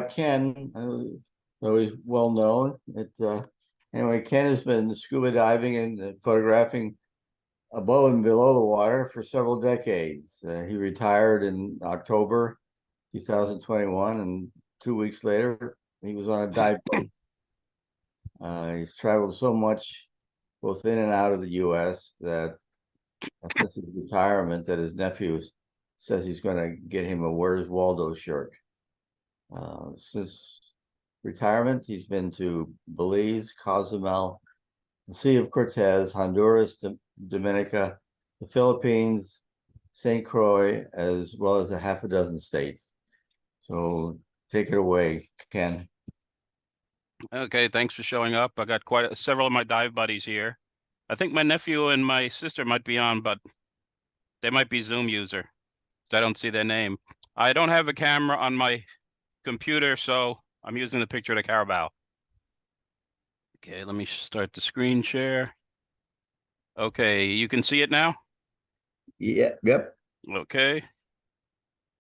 Ken, always well known. Anyway, Ken has been scuba diving and photographing above and below the water for several decades. He retired in October 2021, and 2 weeks later, he was on a dive boat. He's traveled so much, both in and out of the U.S., that since his retirement, that his nephew says he's going to get him a "Where's Waldo" shirt. Since retirement, he's been to Belize, Cozumel, the Sea of Cortez, Honduras, Dominica, the Philippines, St. Croix, as well as a half a dozen states. So take it away, Ken. Okay, thanks for showing up. I got several of my dive buddies here. I think my nephew and my sister might be on, but they might be Zoom user, so I don't see their name. I don't have a camera on my computer, so I'm using the picture of the Carabao. Okay, let me start the screen share. Okay, you can see it now? Yeah, yep. Okay.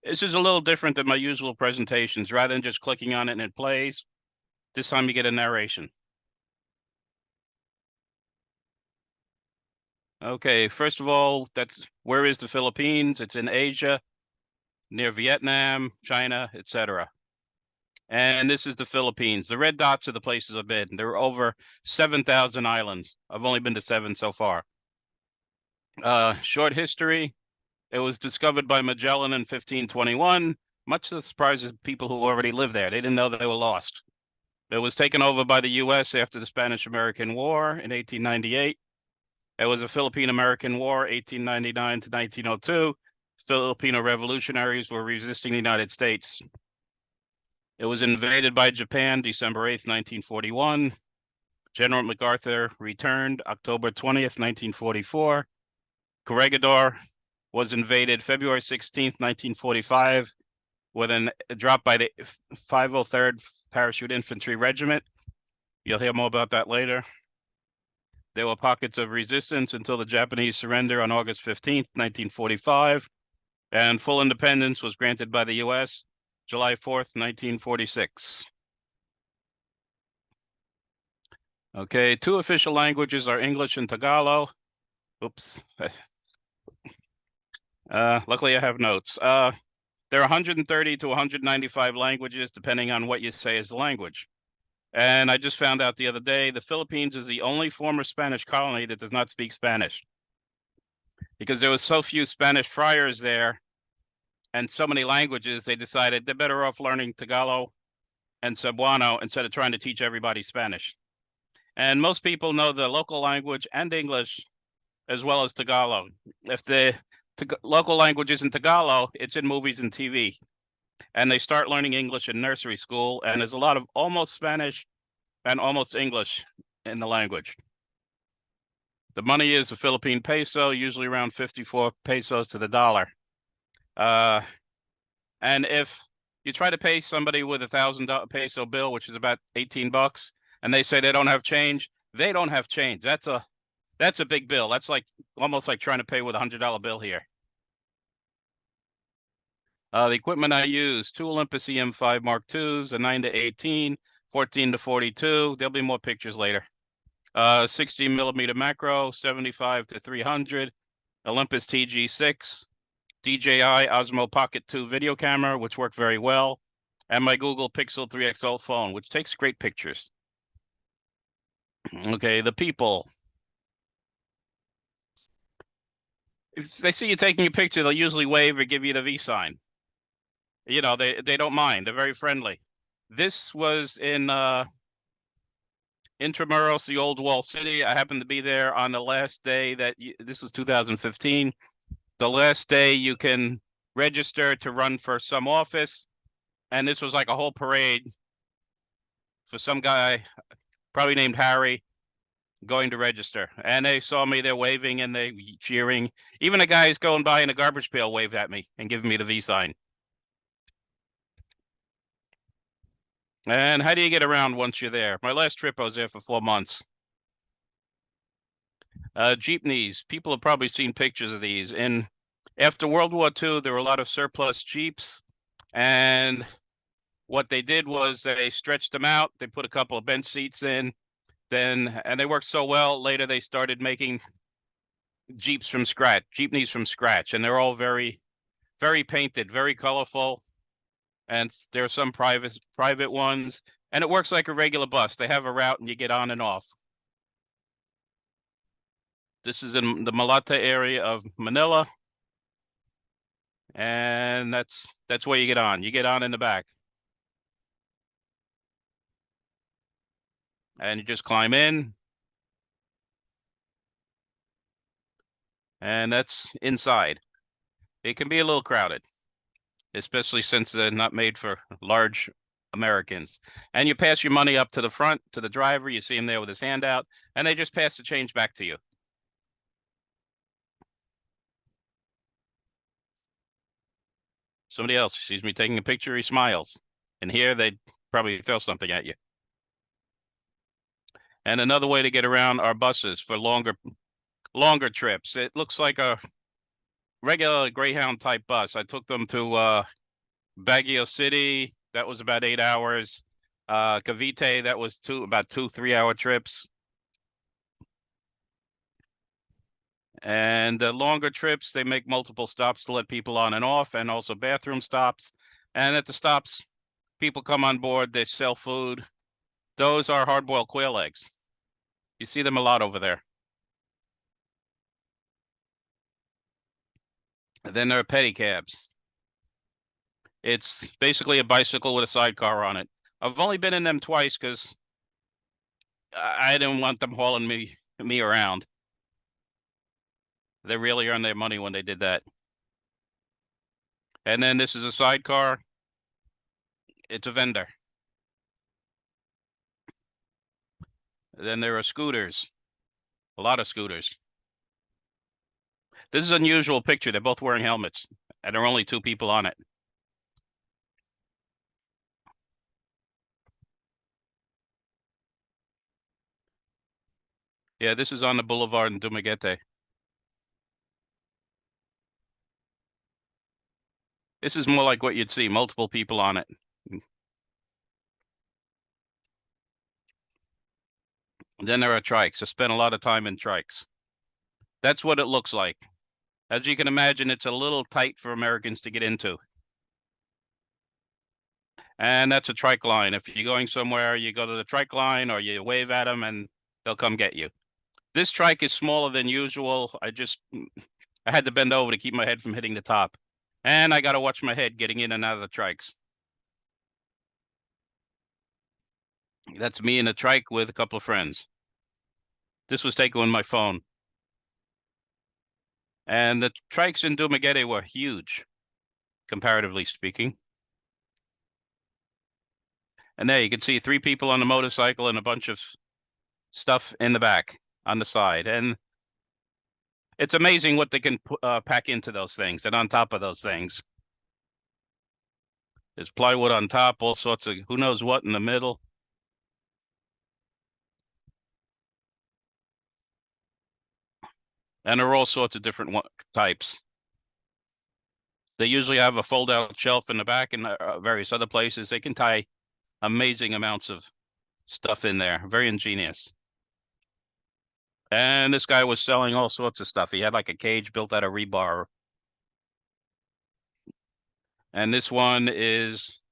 This is a little different than my usual presentations. Rather than just clicking on it and it plays, this time you get a narration. Okay, first of all, where is the Philippines? It's in Asia, near Vietnam, China, etc. And this is the Philippines. The red dots are the places I've been. There are over 7,000 islands. I've only been to 7 so far. Short history. It was discovered by Magellan in 1521, much to the surprise of people who already lived there. They didn't know that they were lost. It was taken over by the U.S. after the Spanish-American War in 1898. It was a Philippine-American War, 1899 to 1902. Filipino revolutionaries were resisting the United States. It was invaded by Japan December 8th, 1941. General MacArthur returned October 20th, 1944. Corregidor was invaded February 16th, 1945, with a drop by the 503rd Parachute Infantry Regiment. You'll hear more about that later. There were pockets of resistance until the Japanese surrender on August 15th, 1945, and full independence was granted by the U.S. July 4th, 1946. Okay, 2 official languages are English and Tagalog. Oops. Luckily I have notes. There are 130 to 195 languages, depending on what you say is the language. And I just found out the other day, the Philippines is the only former Spanish colony that does not speak Spanish. Because there was so few Spanish friars there and so many languages, they decided they're better off learning Tagalog and Cebuano instead of trying to teach everybody Spanish. And most people know the local language and English as well as Tagalog. If the local language isn't Tagalog, it's in movies and TV. And they start learning English in nursery school, and there's a lot of almost Spanish and almost English in the language. The money is a Philippine peso, usually around 54 pesos to the dollar. And if you try to pay somebody with $1,000 bill, which is about 18 bucks, and they say they don't have change, they don't have change. That's a big bill. That's like almost like trying to pay with $100 bill here. The equipment I use, 2 Olympus EM5 Mark IIs, a 9 to 18, 14 to 42. There'll be more pictures later. 60 millimeter macro, 75 to 300, Olympus TG6, DJI Osmo Pocket 2 video camera, which work very well, and my Google Pixel 3 XL phone, which takes great pictures. Okay, the people. If they see you taking a picture, they'll usually wave or give you the V sign. You know, they don't mind. They're very friendly. This was in Intramuros, the old wall city. I happened to be there on the last day this was 2015. The last day you can register to run for some office. And this was like a whole parade for some guy, probably named Harry, going to register. And they saw me, they're waving and they cheering. Even a guy who's going by in a garbage pail waved at me and giving me the V sign. And how do you get around once you're there? My last trip, I was there for 4 months. Jeepneys. People have probably seen pictures of these. After World War II, there were a lot of surplus Jeeps. And What they did was they stretched them out. They put a couple of bench seats in. And they worked so well. Later, they started making jeepneys from scratch, and they're all very, very painted, very colorful. And there are some private ones, and it works like a regular bus. They have a route, and you get on and off. This is in the Malata area of Manila, and that's where you get on. You get on in the back, and you just climb in, and that's inside. It can be a little crowded, especially since they're not made for large Americans. And you pass your money up to the front to the driver. You see him there with his hand out, and they just pass the change back to you. Somebody else sees me taking a picture, he smiles. And here they probably throw something at you. And another way to get around are buses for longer trips. It looks like a regular Greyhound type bus. I took them to Baguio City. That was about 8 hours. Cavite, that was about 2-3 hour trips. And the longer trips, they make multiple stops to let people on and off, and also bathroom stops. And at the stops, people come on board, they sell food. Those are hard-boiled quail eggs. You see them a lot over there. And then there are pedicabs. It's basically a bicycle with a sidecar on it. I've only been in them twice because I didn't want them hauling me around. They really earned their money when they did that. And then this is a sidecar. It's a vendor. Then there are scooters, a lot of scooters. This is an unusual picture. They're both wearing helmets, and there are only 2 people on it. Yeah, this is on the boulevard in Dumaguete. This is more like what you'd see, multiple people on it. Then there are trikes. I spent a lot of time in trikes. That's what it looks like. As you can imagine, it's a little tight for Americans to get into. And that's a trike line. If you're going somewhere, you go to the trike line or you wave at them and they'll come get you. This trike is smaller than usual. I had to bend over to keep my head from hitting the top. And I got to watch my head getting in and out of the trikes. That's me in a trike with a couple of friends. This was taken on my phone. And the trikes in Dumaguete were huge, comparatively speaking. And there you can see 3 people on a motorcycle and a bunch of stuff in the back on the side. And it's amazing what they can pack into those things and on top of those things. There's plywood on top, all sorts of who knows what in the middle. And there are all sorts of different types. They usually have a fold-out shelf in the back and various other places. They can tie amazing amounts of stuff in there. Very ingenious. And this guy was selling all sorts of stuff. He had like a cage built out of rebar. And this one is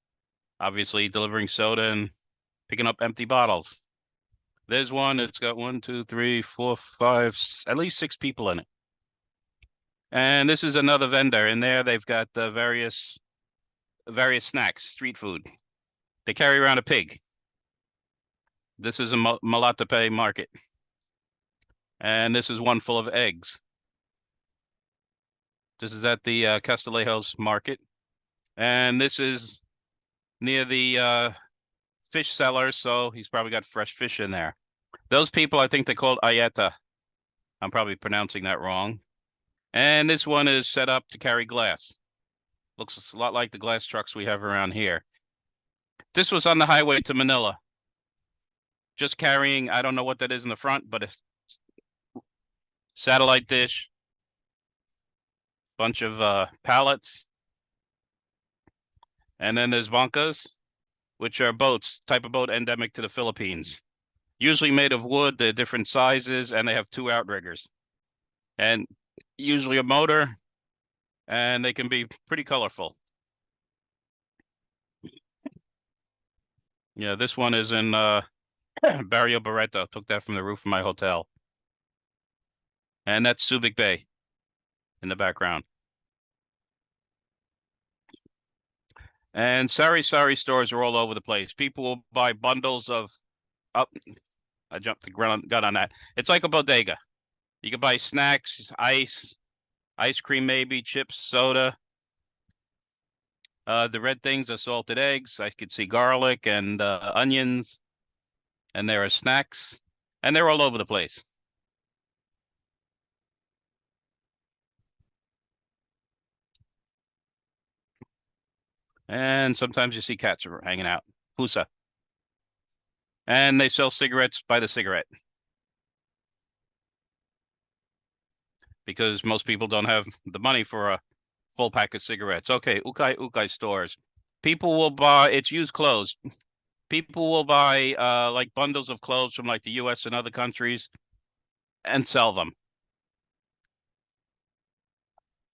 obviously delivering soda and picking up empty bottles. There's one. It's got 1, 2, 3, 4, 5, at least 6 people in it. And this is another vendor. In there, they've got the various snacks, street food. They carry around a pig. This is a Malatape market. And this is one full of eggs. This is at the Castillejos market. And this is near the fish seller, so he's probably got fresh fish in there. Those people, I think they're called Ayeta. I'm probably pronouncing that wrong. And this one is set up to carry glass. Looks a lot like the glass trucks we have around here. This was on the highway to Manila. Just carrying, I don't know what that is in the front, but a satellite dish, bunch of pallets. And then there's bancas. which are boats, type of boat endemic to the Philippines. Usually made of wood, they're different sizes, and they have two outriggers. And usually a motor, and they can be pretty colorful. Yeah, this one is in Barrio Barreto. Took that from the roof of my hotel. And that's Subic Bay in the background. And sari stores are all over the place. People will buy bundles of up. I jumped the gun on that. It's like a bodega. You can buy snacks, ice cream, maybe chips, soda. The red things are salted eggs. I could see garlic and onions, and there are snacks, and they're all over the place. And sometimes you see cats hanging out. Pusa. And they sell cigarettes by the cigarette because most people don't have the money for a full pack of cigarettes. Okay, ukai stores. People will buy, it's used clothes. People will buy like bundles of clothes from like the US and other countries and sell them.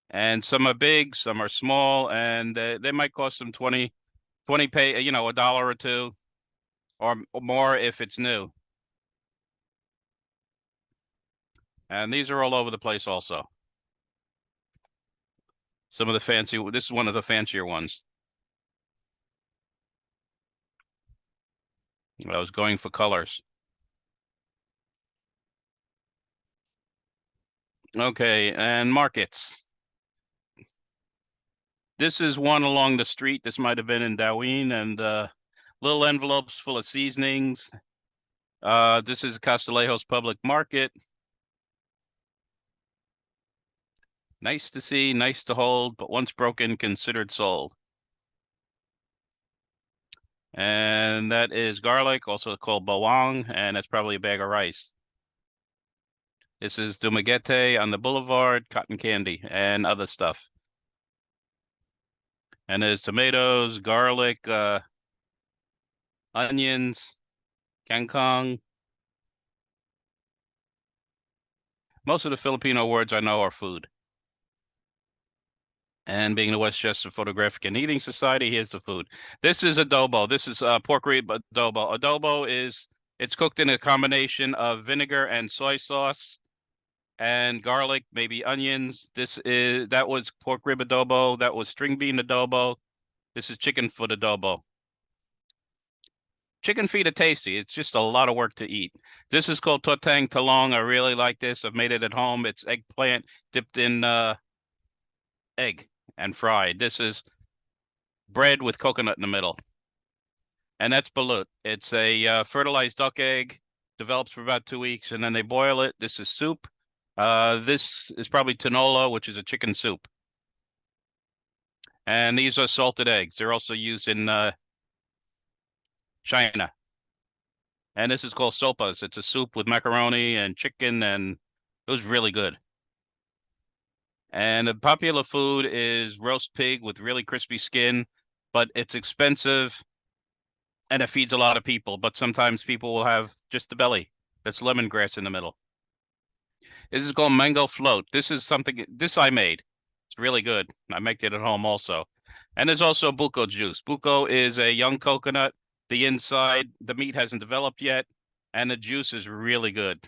And some are big, some are small, and they might cost them 20 pay, you know, $1 or $2 or more if it's new. And these are all over the place also. Some of the fancy, this is one of the fancier ones. I was going for colors. Okay, and markets. This is one along the street. This might have been in Darwin, and little envelopes full of seasonings. This is Castillejos Public Market. Nice to see, nice to hold, but once broken, considered sold. And that is garlic, also called bawang, and that's probably a bag of rice. This is Dumaguete on the boulevard, cotton candy, and other stuff. And there's tomatoes, garlic, onions, kangkong. Most of the Filipino words I know are food. And being the Westchester Photographic and Eating Society, here's the food. This is adobo. This is pork rib adobo. Adobo is, it's cooked in a combination of vinegar and soy sauce and garlic, maybe onions. That was pork rib adobo. That was string bean adobo. This is chicken foot adobo. Chicken feet are tasty. It's just a lot of work to eat. This is called totang talong. I really like this. I've made it at home. It's eggplant dipped in egg and fried. This is bread with coconut in the middle. And that's balut. It's a fertilized duck egg, develops for about 2 weeks, and then they boil it. This is soup. This is probably tinola, which is a chicken soup. And these are salted eggs. They're also used in China. And this is called sopas. It's a soup with macaroni and chicken, and it was really good. And a popular food is roast pig with really crispy skin, but it's expensive and it feeds a lot of people. But sometimes people will have just the belly. That's lemongrass in the middle. This is called mango float. This is something this I made. It's really good. I make it at home also. And there's also buko juice. Buko is a young coconut. The inside, the meat hasn't developed yet, and the juice is really good.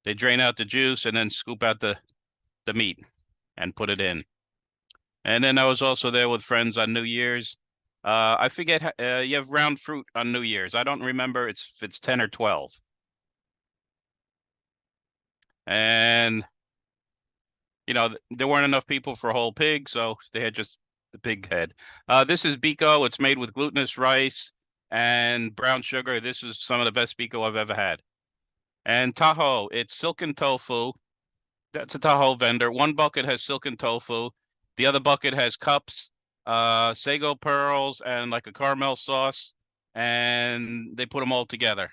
They drain out the juice and then scoop out the meat and put it in. And then I was also there with friends on New Year's. I forget, you have round fruit on New Year's. I don't remember if it's 10 or 12. And, you know, there weren't enough people for a whole pig, so they had just the pig head. This is biko. It's made with glutinous rice and brown sugar. This is some of the best biko I've ever had. And taho, it's silken tofu. That's a taho vendor. One bucket has silken tofu. The other bucket has cups, sago pearls, and like a caramel sauce. And they put them all together.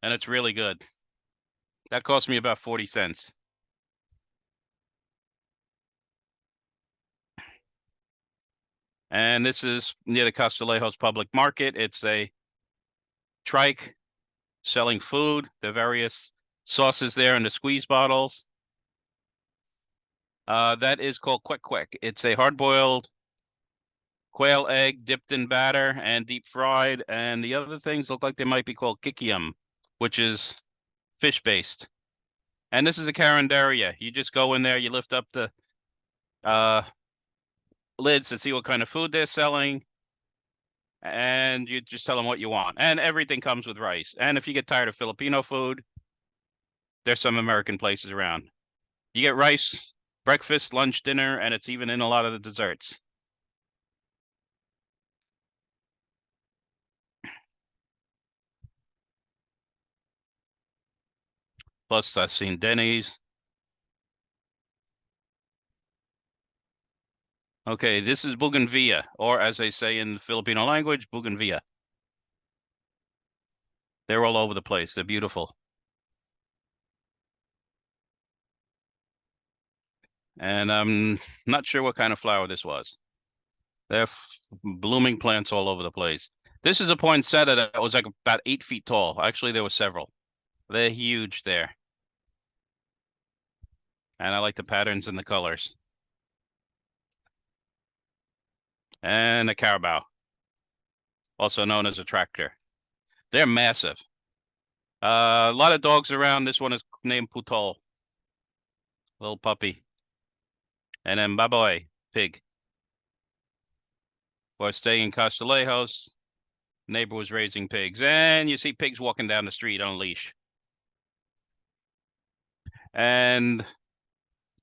And it's really good. That cost me about 40 cents. And this is near the Castillejos Public Market. It's a trike selling food, the various sauces there in the squeeze bottles. That is called Quick Quick. It's a hard-boiled quail egg dipped in batter and deep fried. And the other things look like they might be called kikiam, which is fish-based. And this is a carinderia. You just go in there, you lift up the lids to see what kind of food they're selling, and you just tell them what you want. And everything comes with rice. And if you get tired of Filipino food, there's some American places around. You get rice, breakfast, lunch, dinner, and it's even in a lot of the desserts. Plus, I've seen Denny's. Okay, this is bougainvillea, or as they say in the Filipino language, bougainvillea. They're all over the place. They're beautiful. And I'm not sure what kind of flower this was. They're blooming plants all over the place. This is a poinsettia that was like about 8 feet tall. Actually, there were several. They're huge there. And I like the patterns and the colors. And a carabao, also known as a tractor. They're massive. A lot of dogs around. This one is named Putol, little puppy. And then Baboy, pig. While staying in Castillejos, neighbor was raising pigs. And you see pigs walking down the street on a leash. And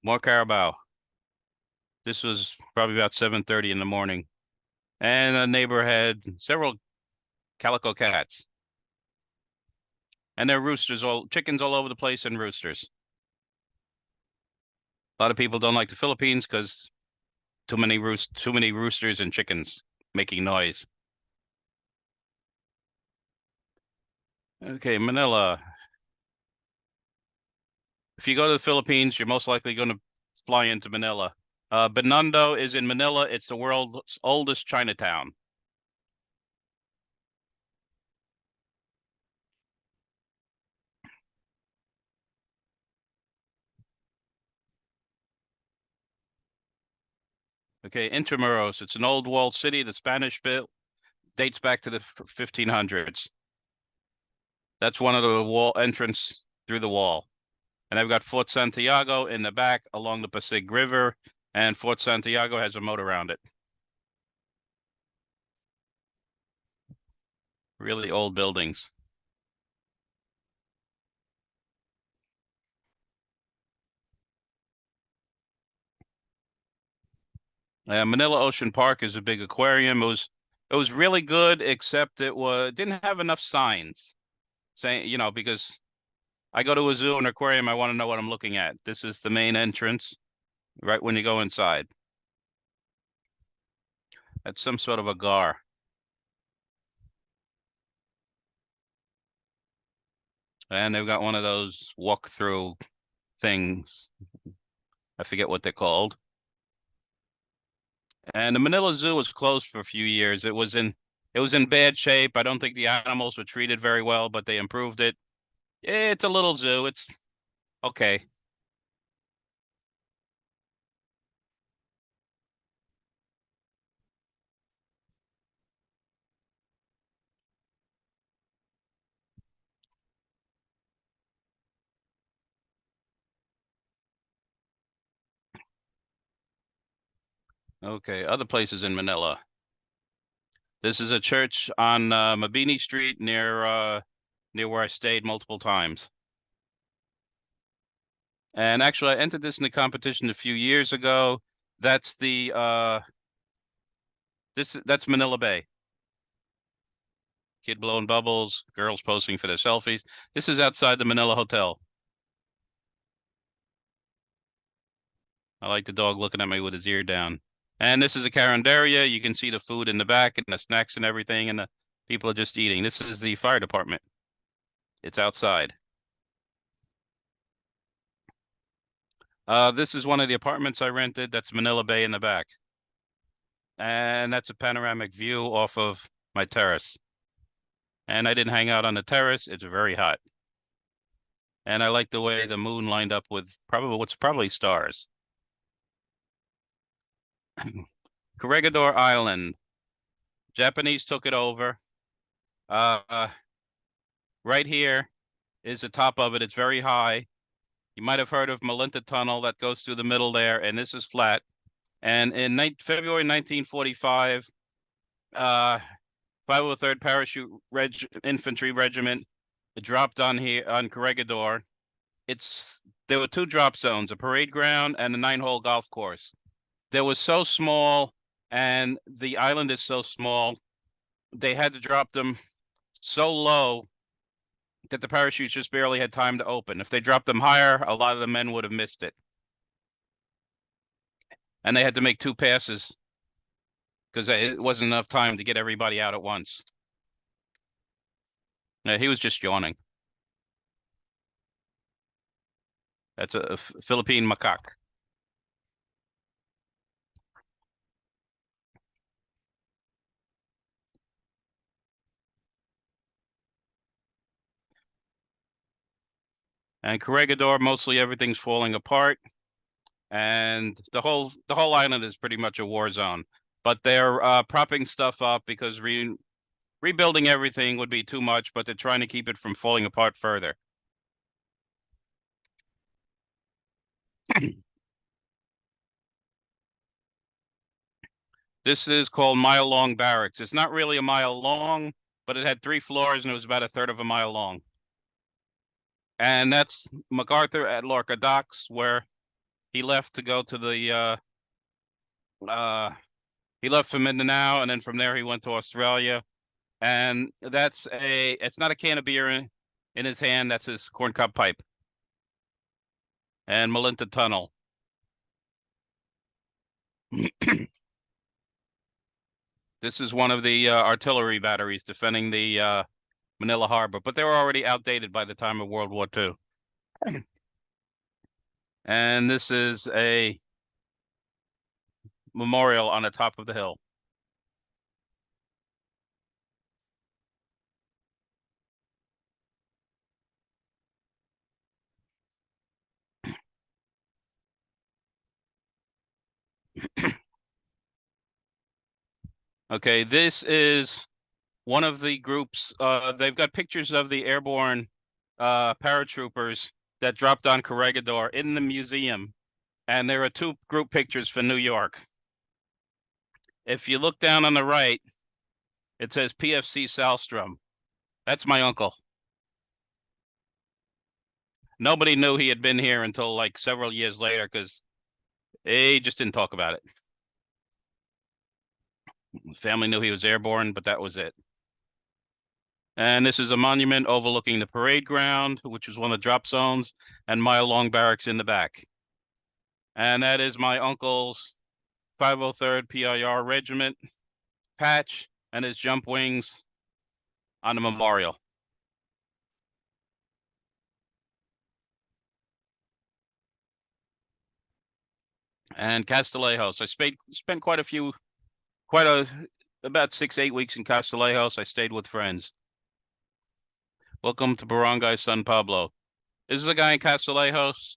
more carabao. This was probably about 7:30 in the morning. And a neighbor had several calico cats. And there are chickens all over the place and roosters. A lot of people don't like the Philippines because too many roosters and chickens making noise. Okay, Manila. If you go to the Philippines, you're most likely going to fly into Manila. Binondo is in Manila. It's the world's oldest Chinatown. Okay, Intramuros. It's an old walled city. The Spanish built dates back to the 1500s. That's one of the wall entrance through the wall. And I've got Fort Santiago in the back along the Pasig River, and Fort Santiago has a moat around it. Really old buildings. Manila Ocean Park is a big aquarium. It was really good, except didn't have enough signs saying, because I go to a zoo and aquarium, I want to know what I'm looking at. This is the main entrance, right when you go inside. That's some sort of a gar. And they've got one of those walk-through things. I forget what they're called. And the Manila Zoo was closed for a few years. It was in bad shape. I don't think the animals were treated very well, but they improved it. It's a little zoo. It's okay. Okay, other places in Manila. This is a church on Mabini Street near where I stayed multiple times. And actually, I entered this in the competition a few years ago. That's that's Manila Bay. Kid blowing bubbles, girls posing for their selfies. This is outside the Manila Hotel. I like the dog looking at me with his ear down. And this is a carinderia. You can see the food in the back and the snacks and everything, and the people are just eating. This is the fire department. It's outside. This is one of the apartments I rented. That's Manila Bay in the back. And that's a panoramic view off of my terrace. And I didn't hang out on the terrace. It's very hot. And I like the way the moon lined up with probably stars. Corregidor Island. Japanese took it over. Uh, right here is the top of it. It's very high. You might have heard of Malinta Tunnel that goes through the middle there, and this is flat. And in February 1945, 503rd Parachute Infantry Regiment dropped on here on Corregidor. There were two drop zones, a parade ground and a 9-hole golf course. They were so small, and the island is so small, they had to drop them so low that the parachutes just barely had time to open. If they dropped them higher, a lot of the men would have missed it. And they had to make two passes because it wasn't enough time to get everybody out at once. He was just yawning. That's a Philippine macaque. And Corregidor, mostly everything's falling apart, and the whole island is pretty much a war zone. But they're propping stuff up because rebuilding everything would be too much, but they're trying to keep it from falling apart further. This is called Mile Long Barracks. It's not really a mile long, but it had 3 floors and it was about a third of a mile long. And that's MacArthur at Lorca Docks, where he left to go to the he left for Mindanao, and then from there he went to Australia. And it's not a can of beer in his hand, that's his corncob pipe. And Malinta Tunnel. This is one of the artillery batteries defending the Manila Harbor, but they were already outdated by the time of World War II. And this is a memorial on the top of the hill. Okay, this is one of the groups. They've got pictures of the airborne paratroopers that dropped on Corregidor in the museum. And there are 2 group pictures for New York. If you look down on the right, it says PFC Salstrom. That's my uncle. Nobody knew he had been here until like several years later because they just didn't talk about it. The family knew he was airborne, but that was it. And this is a monument overlooking the parade ground, which was one of the drop zones, and Mile Long Barracks in the back. And that is my uncle's 503rd PIR Regiment patch and his jump wings on the memorial. And Castillejos. I spent about 6-8 weeks in Castillejos. I stayed with friends. Welcome to Barangay San Pablo. This is a guy in Castillejos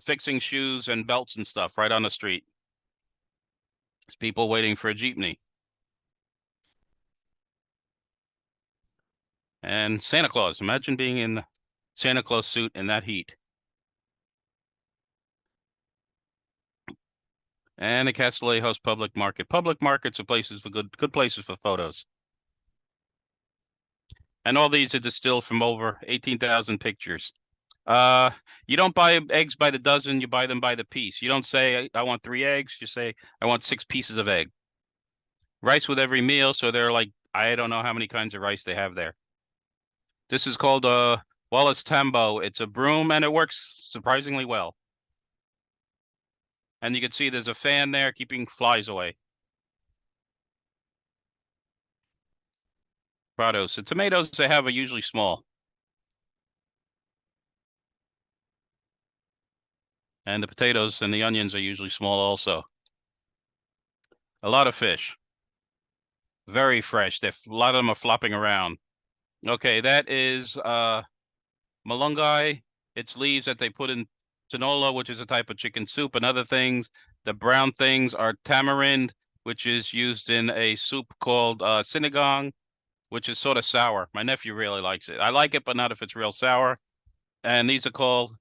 fixing shoes and belts and stuff right on the street. There's people waiting for a jeepney. And Santa Claus. Imagine being in the Santa Claus suit in that heat. And the Castillejos Public Market. Public markets are places for good places for photos. And all these are distilled from over 18,000 pictures. You don't buy eggs by the dozen, you buy them by the piece. You don't say, I want 3 eggs. You say, I want 6 pieces of egg. Rice with every meal. So they're like, I don't know how many kinds of rice they have there. This is called Wallace Tambo. It's a broom and it works surprisingly well. And you can see there's a fan there keeping flies away. Prados. The tomatoes they have are usually small. And the potatoes and the onions are usually small also. A lot of fish. Very fresh. A lot of them are flopping around. Okay, that is malunggay. It's leaves that they put in tinola, which is a type of chicken soup, and other things. The brown things are tamarind, which is used in a soup called sinigang, which is sort of sour. My nephew really likes it. I like it, but not if it's real sour. And these are called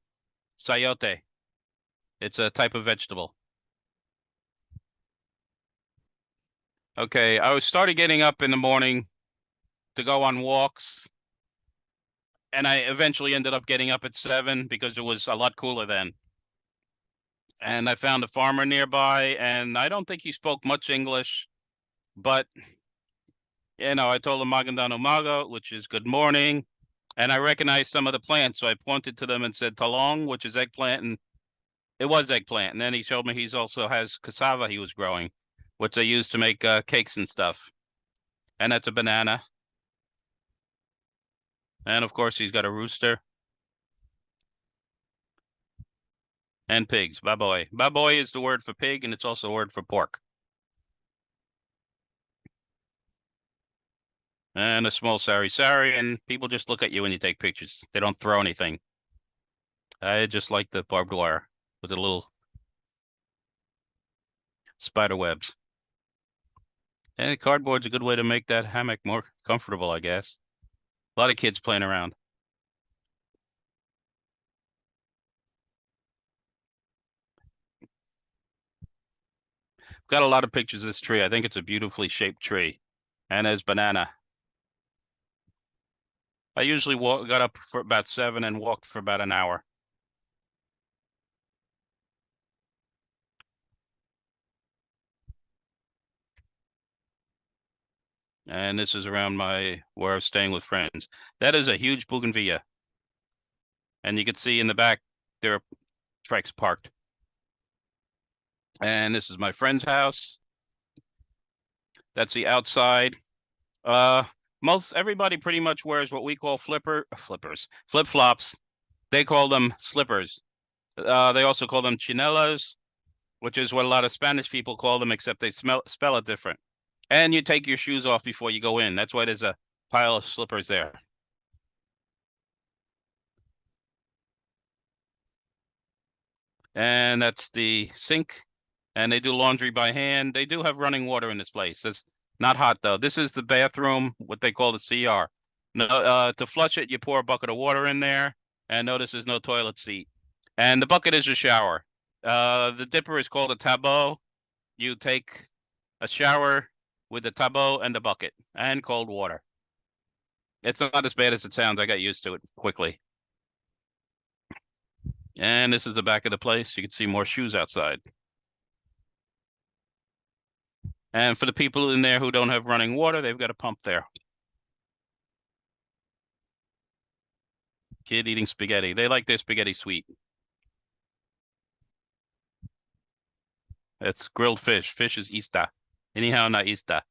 sayote. It's a type of vegetable. Okay, I started getting up in the morning to go on walks, and I eventually ended up getting up at 7 because it was a lot cooler then. And I found a farmer nearby, and I don't think he spoke much English, but I told him Magandang umaga, which is good morning, and I recognized some of the plants, so I pointed to them and said talong, which is eggplant, and it was eggplant. And then he showed me he's also has cassava he was growing, which they use to make cakes and stuff. And that's a banana. And of course, he's got a rooster. And pigs, baboy. Baboy is the word for pig, and it's also a word for pork. And a small sari-sari, and people just look at you when you take pictures. They don't throw anything. I just like the barbed wire with the little spider webs. And cardboard's a good way to make that hammock more comfortable, I guess. A lot of kids playing around. Got a lot of pictures of this tree. I think it's a beautifully shaped tree. And there's banana. I usually got up for about 7 and walked for about an hour. And this is around where I was staying with friends. That is a huge bougainvillea. And you can see in the back, there are trikes parked. And this is my friend's house. That's the outside. Everybody pretty much wears what we call flip-flops. They call them slippers. They also call them chinelas, which is what a lot of Spanish people call them, except they spell it different. And you take your shoes off before you go in. That's why there's a pile of slippers there. And that's the sink. And they do laundry by hand. They do have running water in this place. It's not hot though. This is the bathroom, what they call the CR. No, to flush it, you pour a bucket of water in there, and notice there's no toilet seat. And the bucket is a shower. The dipper is called a tabot. You take a shower with the tabot and the bucket and cold water. It's not as bad as it sounds. I got used to it quickly. And this is the back of the place. You can see more shoes outside. And for the people in there who don't have running water, they've got a pump there. Kid eating spaghetti. They like their spaghetti sweet. It's grilled fish. Fish is ista. Anyhow, not ista.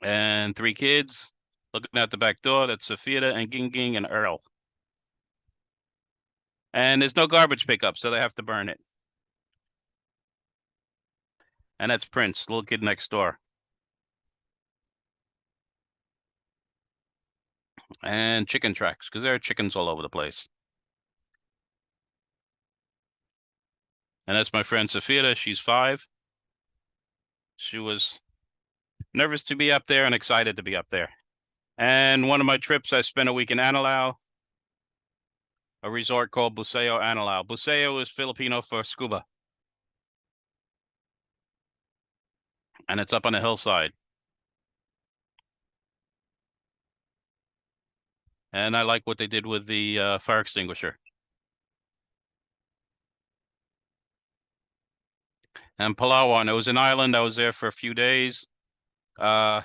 And 3 kids looking out the back door. That's Safira and Ging and Earl. And there's no garbage pickup, so they have to burn it. And that's Prince, little kid next door. And chicken tracks, because there are chickens all over the place. And that's my friend Safira. She's 5. She was nervous to be up there and excited to be up there. And one of my trips, I spent a week in Anilao, a resort called Buceo Anilao. Buceo is Filipino for scuba. And it's up on a hillside. And I like what they did with the fire extinguisher. And Palawan, it was an island. I was there for a few days. I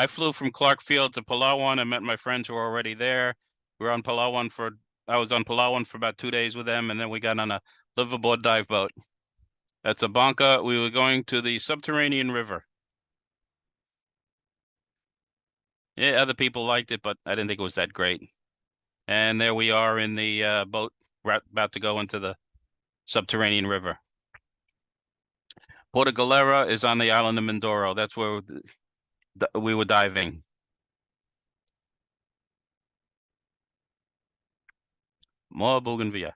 flew from Clarkfield to Palawan and met my friends who were already there. I was on Palawan for about 2 days with them, and then we got on a liveaboard dive boat. That's a banca. We were going to the subterranean river. Yeah, other people liked it, but I didn't think it was that great. And there we are in the boat, about to go into the subterranean river. Porto Galera is on the island of Mindoro. That's where we were diving. More bougainvillea.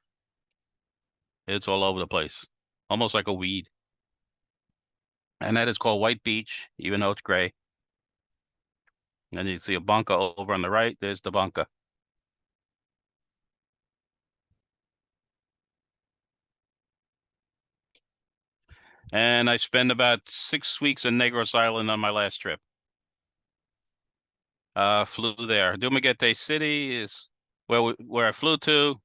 It's all over the place, almost like a weed. And that is called White Beach, even though it's gray. And you see a bunker over on the right. There's the bunker. And I spent about 6 weeks in Negros Island on my last trip. Flew there. Dumaguete City is where I flew to.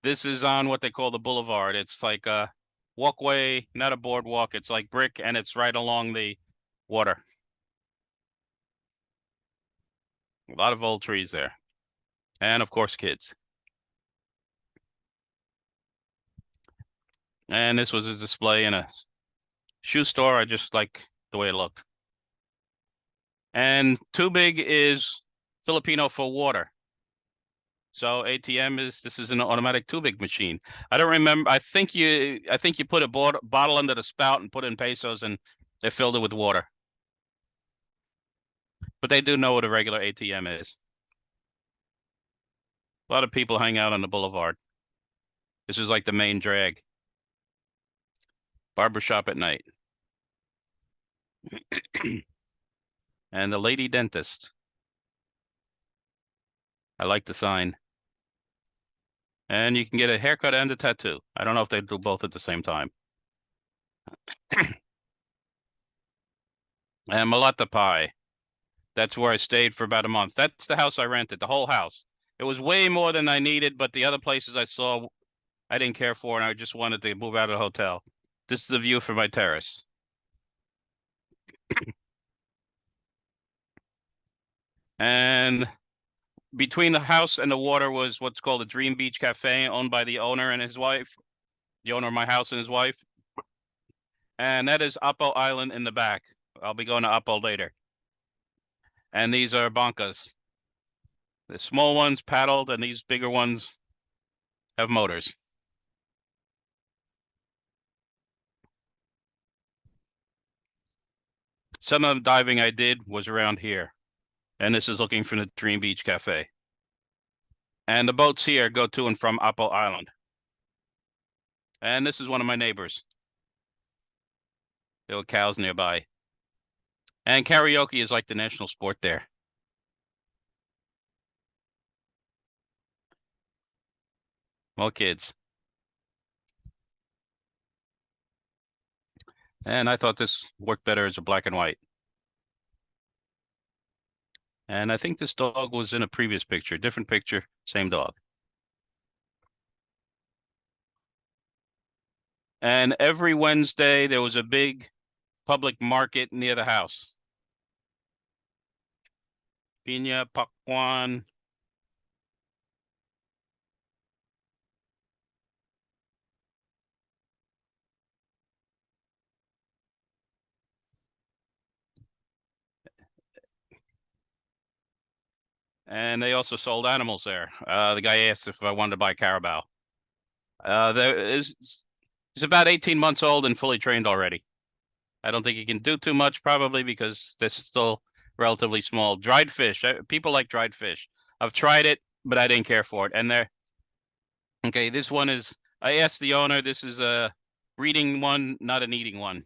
This is on what they call the boulevard. It's like a walkway, not a boardwalk. It's like brick, and it's right along the water. A lot of old trees there. And of course, kids. And this was a display in a shoe store. I just like the way it looked. And too big is Filipino for water. So ATM this is an automatic too big machine. I don't remember. I think you put a bottle under the spout and put in pesos and they filled it with water. But they do know what a regular ATM is. A lot of people hang out on the boulevard. This is like the main drag. Barbershop at night. And the lady dentist. I like the sign. And you can get a haircut and a tattoo. I don't know if they do both at the same time. And Malata Pie. That's where I stayed for about a month. That's the house I rented, the whole house. It was way more than I needed, but the other places I saw, I didn't care for, and I just wanted to move out of the hotel. This is the view from my terrace. And between the house and the water was what's called a Dream Beach Cafe, owned by the owner and his wife, the owner of my house and his wife. And that is Apo Island in the back. I'll be going to Apo later. And these are bancas. The small ones paddled, and these bigger ones have motors. Some of the diving I did was around here. And this is looking from the Dream Beach Cafe. And the boats here go to and from Apo Island. And this is one of my neighbors. There were cows nearby. And karaoke is like the national sport there. More kids. And I thought this worked better as a black and white. And I think this dog was in a previous picture, different picture, same dog. And every Wednesday, there was a big public market near the house. Piña, Pakwan. And they also sold animals there. The guy asked if I wanted to buy Carabao. He's about 18 months old and fully trained already. I don't think he can do too much, probably because they're still relatively small. Dried fish. People like dried fish. I've tried it, but I didn't care for it. And okay, this one is, I asked the owner, this is a breeding one, not an eating one.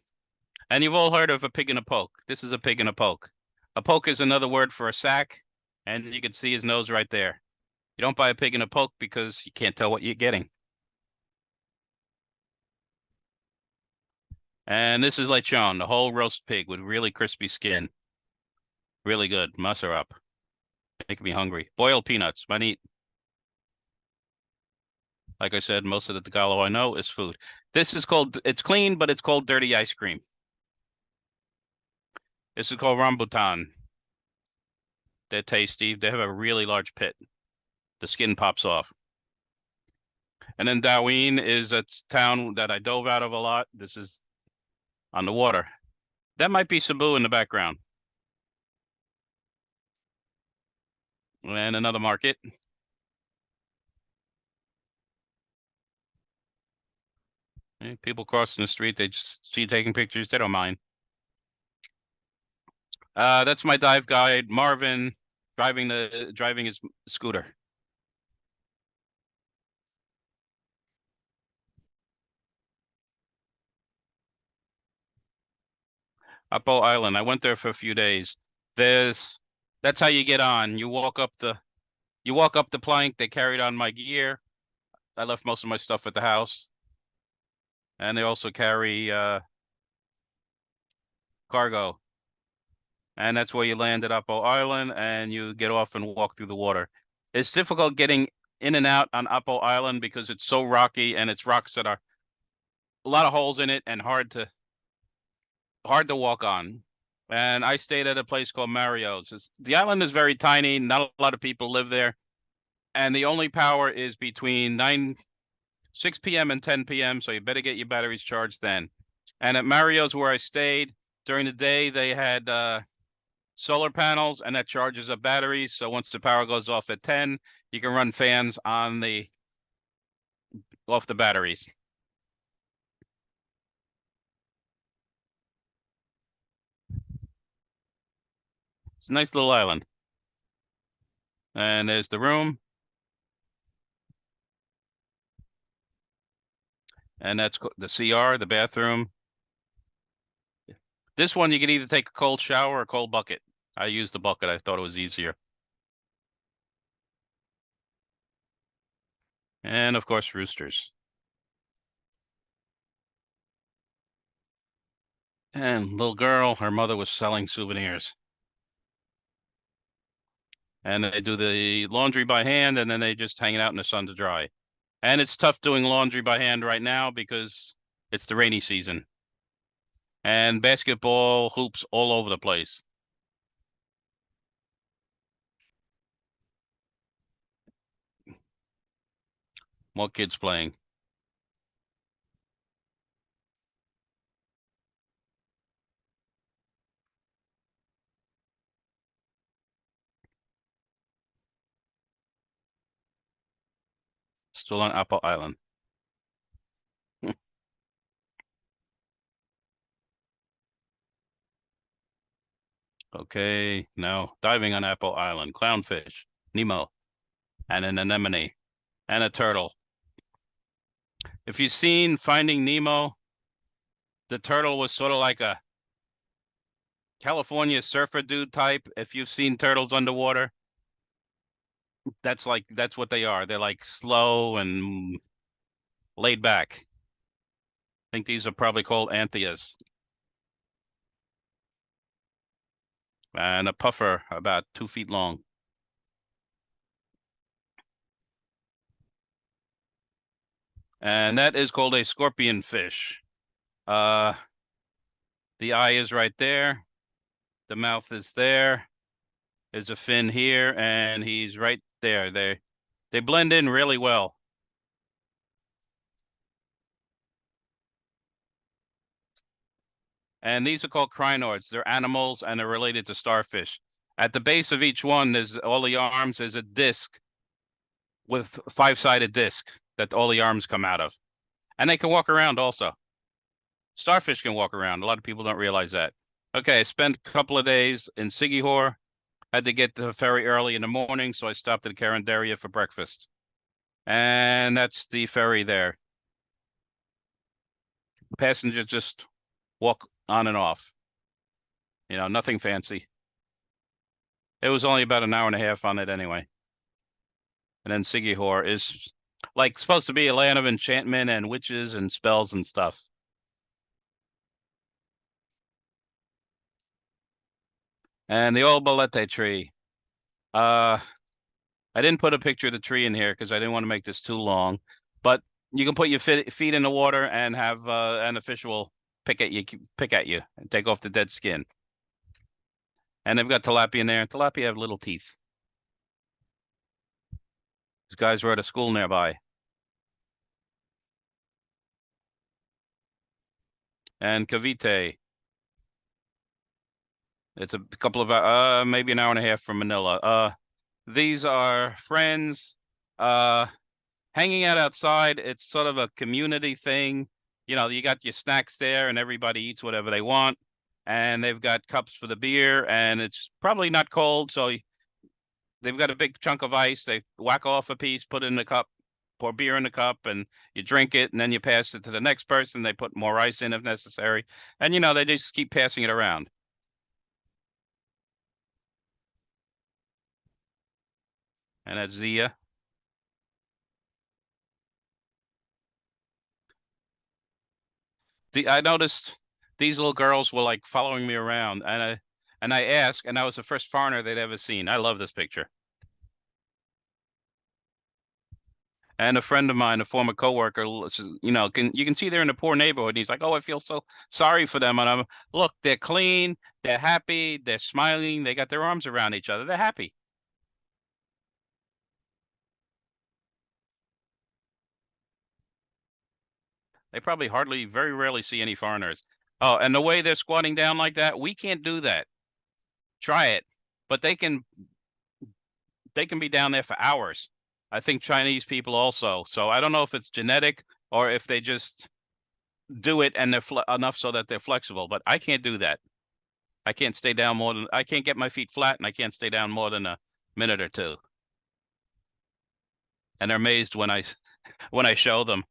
And you've all heard of a pig in a poke. This is a pig in a poke. A poke is another word for a sack, and you can see his nose right there. You don't buy a pig in a poke because you can't tell what you're getting. And this is lechon, the whole roast pig with really crispy skin. Really good. Muss her up. Making me hungry. Boiled peanuts. Might eat. Like I said, most of the Tagalog I know is food. This is called, it's clean, but it's called dirty ice cream. This is called rambutan. They're tasty. They have a really large pit. The skin pops off. And then Darwin is a town that I dove out of a lot. This is on the water. That might be Cebu in the background. And another market. People crossing the street, they just see you taking pictures. They don't mind. That's my dive guide, Marvin, driving his scooter. Uppo Island. I went there for a few days. That's how you get on. You walk up the plank. They carried on my gear. I left most of my stuff at the house, and they also carry cargo. And that's where you land at Uppo Island, and you get off and walk through the water. It's difficult getting in and out on Uppo Island because it's so rocky, and it's rocks that are a lot of holes in it and hard to walk on. And I stayed at a place called Mario's. The island is very tiny. Not a lot of people live there. And the only power is between 6 p.m. and 10 p.m. So you better get your batteries charged then. And at Mario's where I stayed, during the day, they had solar panels, and that charges up batteries. So once the power goes off at 10, you can run fans off the batteries. It's a nice little island. And there's the room. And that's the CR, the bathroom. This one, you can either take a cold shower or a cold bucket. I used the bucket. I thought it was easier. And of course, roosters. And little girl, her mother was selling souvenirs. And they do the laundry by hand, and then they just hang it out in the sun to dry. And it's tough doing laundry by hand right now because it's the rainy season. And basketball hoops all over the place. More kids playing. Still on Apple Island. Okay, now diving on Apple Island. Clownfish, Nemo, and an anemone, and a turtle. If you've seen Finding Nemo, the turtle was sort of like a California surfer dude type. If you've seen turtles underwater, that's what they are. They're like slow and laid back. I think these are probably called Antheas. And a puffer about 2 feet long. And that is called a scorpion fish. The eye is right there. The mouth is there. There's a fin here, and he's right there. They blend in really well. And these are called crinoids. They're animals, and they're related to starfish. At the base of each one, there's all the arms. There's a disc with 5-sided disc that all the arms come out of. And they can walk around also. Starfish can walk around. A lot of people don't realize that. Okay, I spent a couple of days in Sigihor. Had to get the ferry early in the morning, so I stopped at Carinderia for breakfast. And that's the ferry there. Passengers just walk on and off. You know, nothing fancy. It was only about an hour and a half on it anyway. And then Sigihor is like supposed to be a land of enchantment and witches and spells and stuff. And the old bolete tree. I didn't put a picture of the tree in here because I didn't want to make this too long. But you can put your feet in the water and have an official pick at you and take off the dead skin. And they've got tilapia in there. Tilapia have little teeth. These guys were at a school nearby. And Cavite. It's a couple of maybe an hour and a half from Manila. These are friends hanging out outside. It's sort of a community thing. you know, you got your snacks there and everybody eats whatever they want. And they've got cups for the beer and it's probably not cold. So they've got a big chunk of ice. They whack off a piece, put it in the cup, pour beer in the cup, and you drink it. And then you pass it to the next person. They put more ice in if necessary. And, you know, they just keep passing it around. And that's I noticed these little girls were like following me around, and I asked, and I was the first foreigner they'd ever seen. I love this picture. And a friend of mine, a former coworker, you know, you can see they're in a poor neighborhood. And he's like, "Oh, I feel so sorry for them." And I'm, look, they're clean, they're happy, they're smiling, they got their arms around each other, they're happy. They probably hardly, very rarely see any foreigners. Oh, and the way they're squatting down like that, we can't do that. Try it, but they can be down there for hours. I think Chinese people also. So I don't know if it's genetic or if they just do it and they're enough so that they're flexible, but I can't do that. I can't stay down more than I can't get my feet flat and I can't stay down more than a minute or two. And they're amazed when I show them.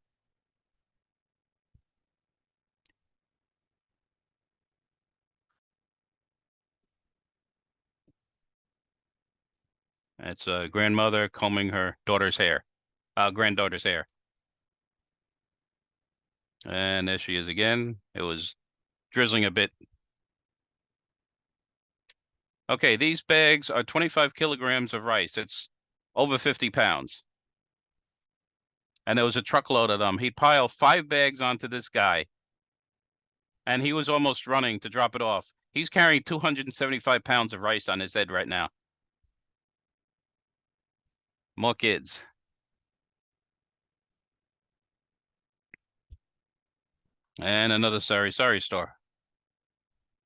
It's a grandmother combing her daughter's hair, granddaughter's hair. And there she is again. It was drizzling a bit. Okay, these bags are 25 kilograms of rice. It's over 50 pounds. And there was a truckload of them. He'd pile 5 bags onto this guy, and he was almost running to drop it off. He's carrying 275 pounds of rice on his head right now. More kids. And another sorry store.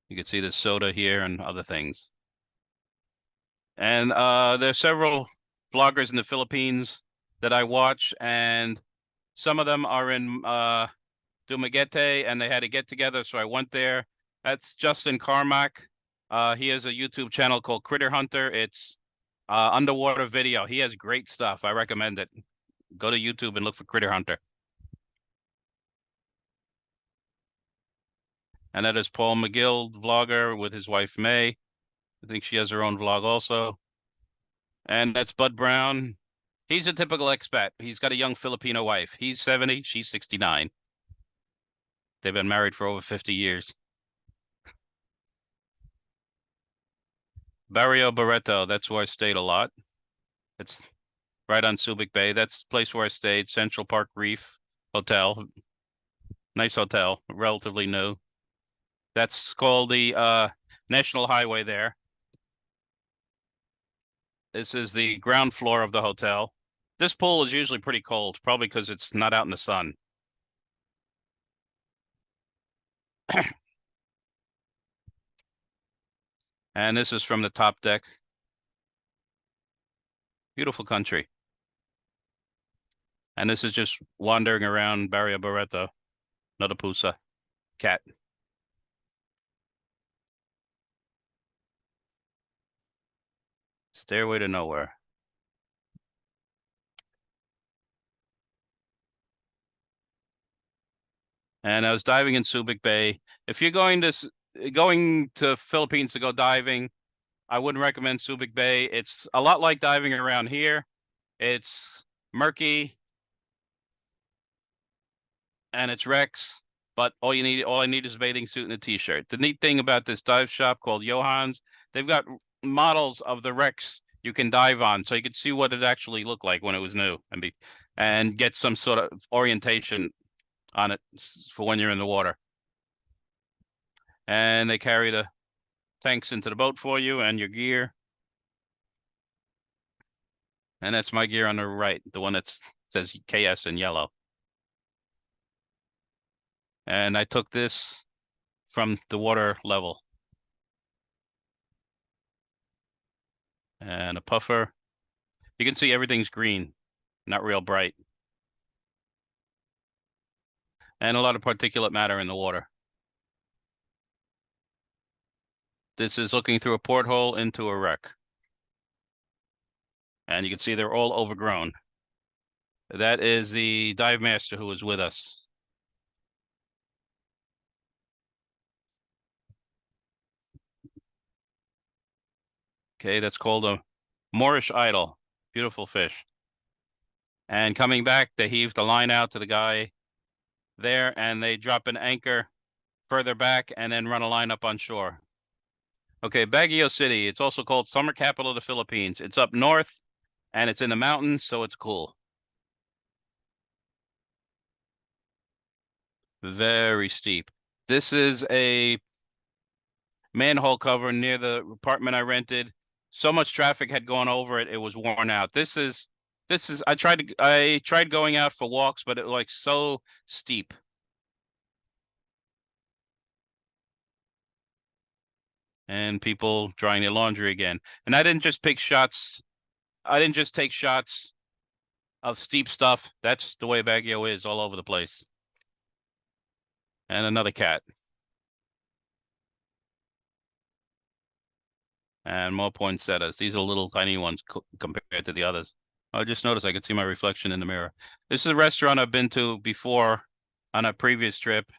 You can see the soda here and other things. And there's several vloggers in the Philippines that I watch, and some of them are in Dumaguete, and they had to get together, so I went there. That's Justin Carmack. He has a YouTube channel called Critter Hunter. It's underwater video. He has great stuff. I recommend it. Go to YouTube and look for Critter Hunter. And that is Paul McGill, vlogger, with his wife May. I think she has her own vlog also. And that's Bud Brown. He's a typical expat. He's got a young Filipino wife. He's 70, she's 69. They've been married for over 50 years. Barrio Barreto, that's where I stayed a lot. It's right on Subic Bay. That's the place where I stayed, Central Park Reef Hotel. Nice hotel, relatively new. That's called the National Highway there. This is the ground floor of the hotel. This pool is usually pretty cold, probably because it's not out in the sun. And this is from the top deck. Beautiful country. And this is just wandering around Barrio Barreto, Notapusa, cat. Stairway to Nowhere. And I was diving in Subic Bay. If you're going to Philippines to go diving, I wouldn't recommend Subic Bay. It's a lot like diving around here. It's murky and it's wrecks, but all I need is a bathing suit and a t-shirt. The neat thing about this dive shop called Johan's, they've got models of the wrecks you can dive on, so you can see what it actually looked like when it was new and get some sort of orientation on it for when you're in the water. And they carry the tanks into the boat for you and your gear. And that's my gear on the right, the one that says KS in yellow. And I took this from the water level. And a puffer. You can see everything's green, not real bright. and a lot of particulate matter in the water. This is looking through a porthole into a wreck. And you can see they're all overgrown. That is the dive master who was with us. Okay, that's called a Moorish idol. Beautiful fish. And coming back, they heave the line out to the guy there, and they drop an anchor further back and then run a line up on shore. Okay, Baguio City. It's also called summer capital of the Philippines. It's up north and it's in the mountains, so it's cool. Very steep. This is a manhole cover near the apartment I rented. So much traffic had gone over it, it was worn out. This is I tried going out for walks, but it was like so steep. And people drying their laundry again. And I didn't just take shots of steep stuff. That's the way Baguio is all over the place. And another cat. And more poinsettias. These are little tiny ones compared to the others. I just noticed I could see my reflection in the mirror. This is a restaurant I've been to before on a previous trip.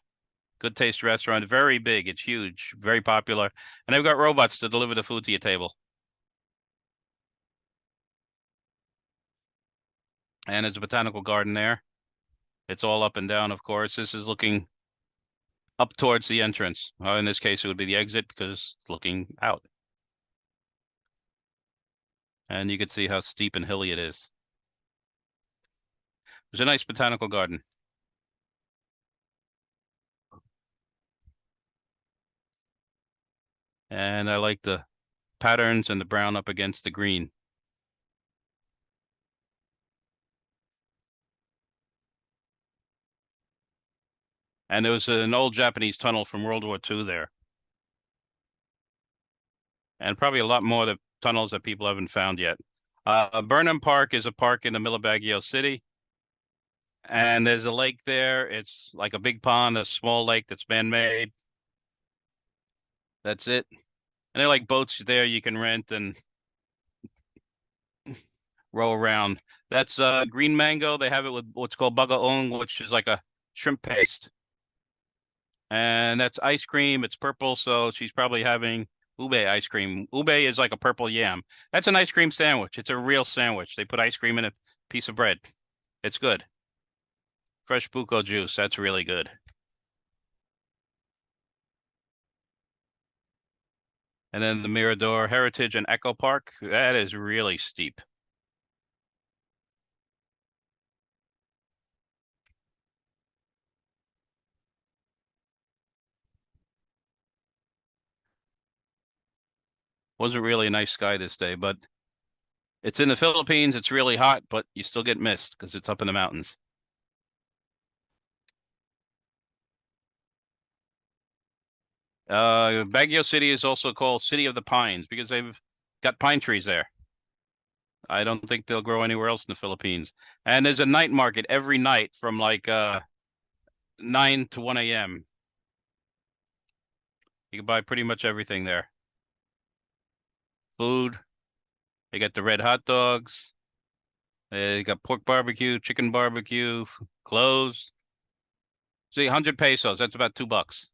Good Taste restaurant. Very big. It's huge. Very popular. And they've got robots to deliver the food to your table. And there's a botanical garden there. It's all up and down, of course. This is looking up towards the entrance. In this case, it would be the exit because it's looking out. And you can see how steep and hilly it is. There's a nice botanical garden. And I like the patterns and the brown up against the green. And there was an old Japanese tunnel from World War II there. And probably a lot more of the tunnels that people haven't found yet. Burnham Park is a park in the middle of Baguio City. And there's a lake there. It's like a big pond, a small lake that's man-made. That's it. And there are like boats there you can rent and row around. That's green mango. They have it with what's called bagaong, which is like a shrimp paste. And that's ice cream. It's purple, so she's probably having ube ice cream. Ube is like a purple yam. That's an ice cream sandwich. It's a real sandwich. They put ice cream in a piece of bread. It's good. Fresh buko juice. That's really good. And then the Mirador Heritage and Echo Park. That is really steep. Wasn't really a nice sky this day, but it's in the Philippines. It's really hot, but you still get mist because it's up in the mountains. Baguio City is also called City of the Pines because they've got pine trees there. I don't think they'll grow anywhere else in the Philippines. And there's a night market every night from like 9 to 1 a.m. You can buy pretty much everything there. Food. They got the red hot dogs. They got pork barbecue, chicken barbecue, clothes. See, 100 pesos. That's about $2.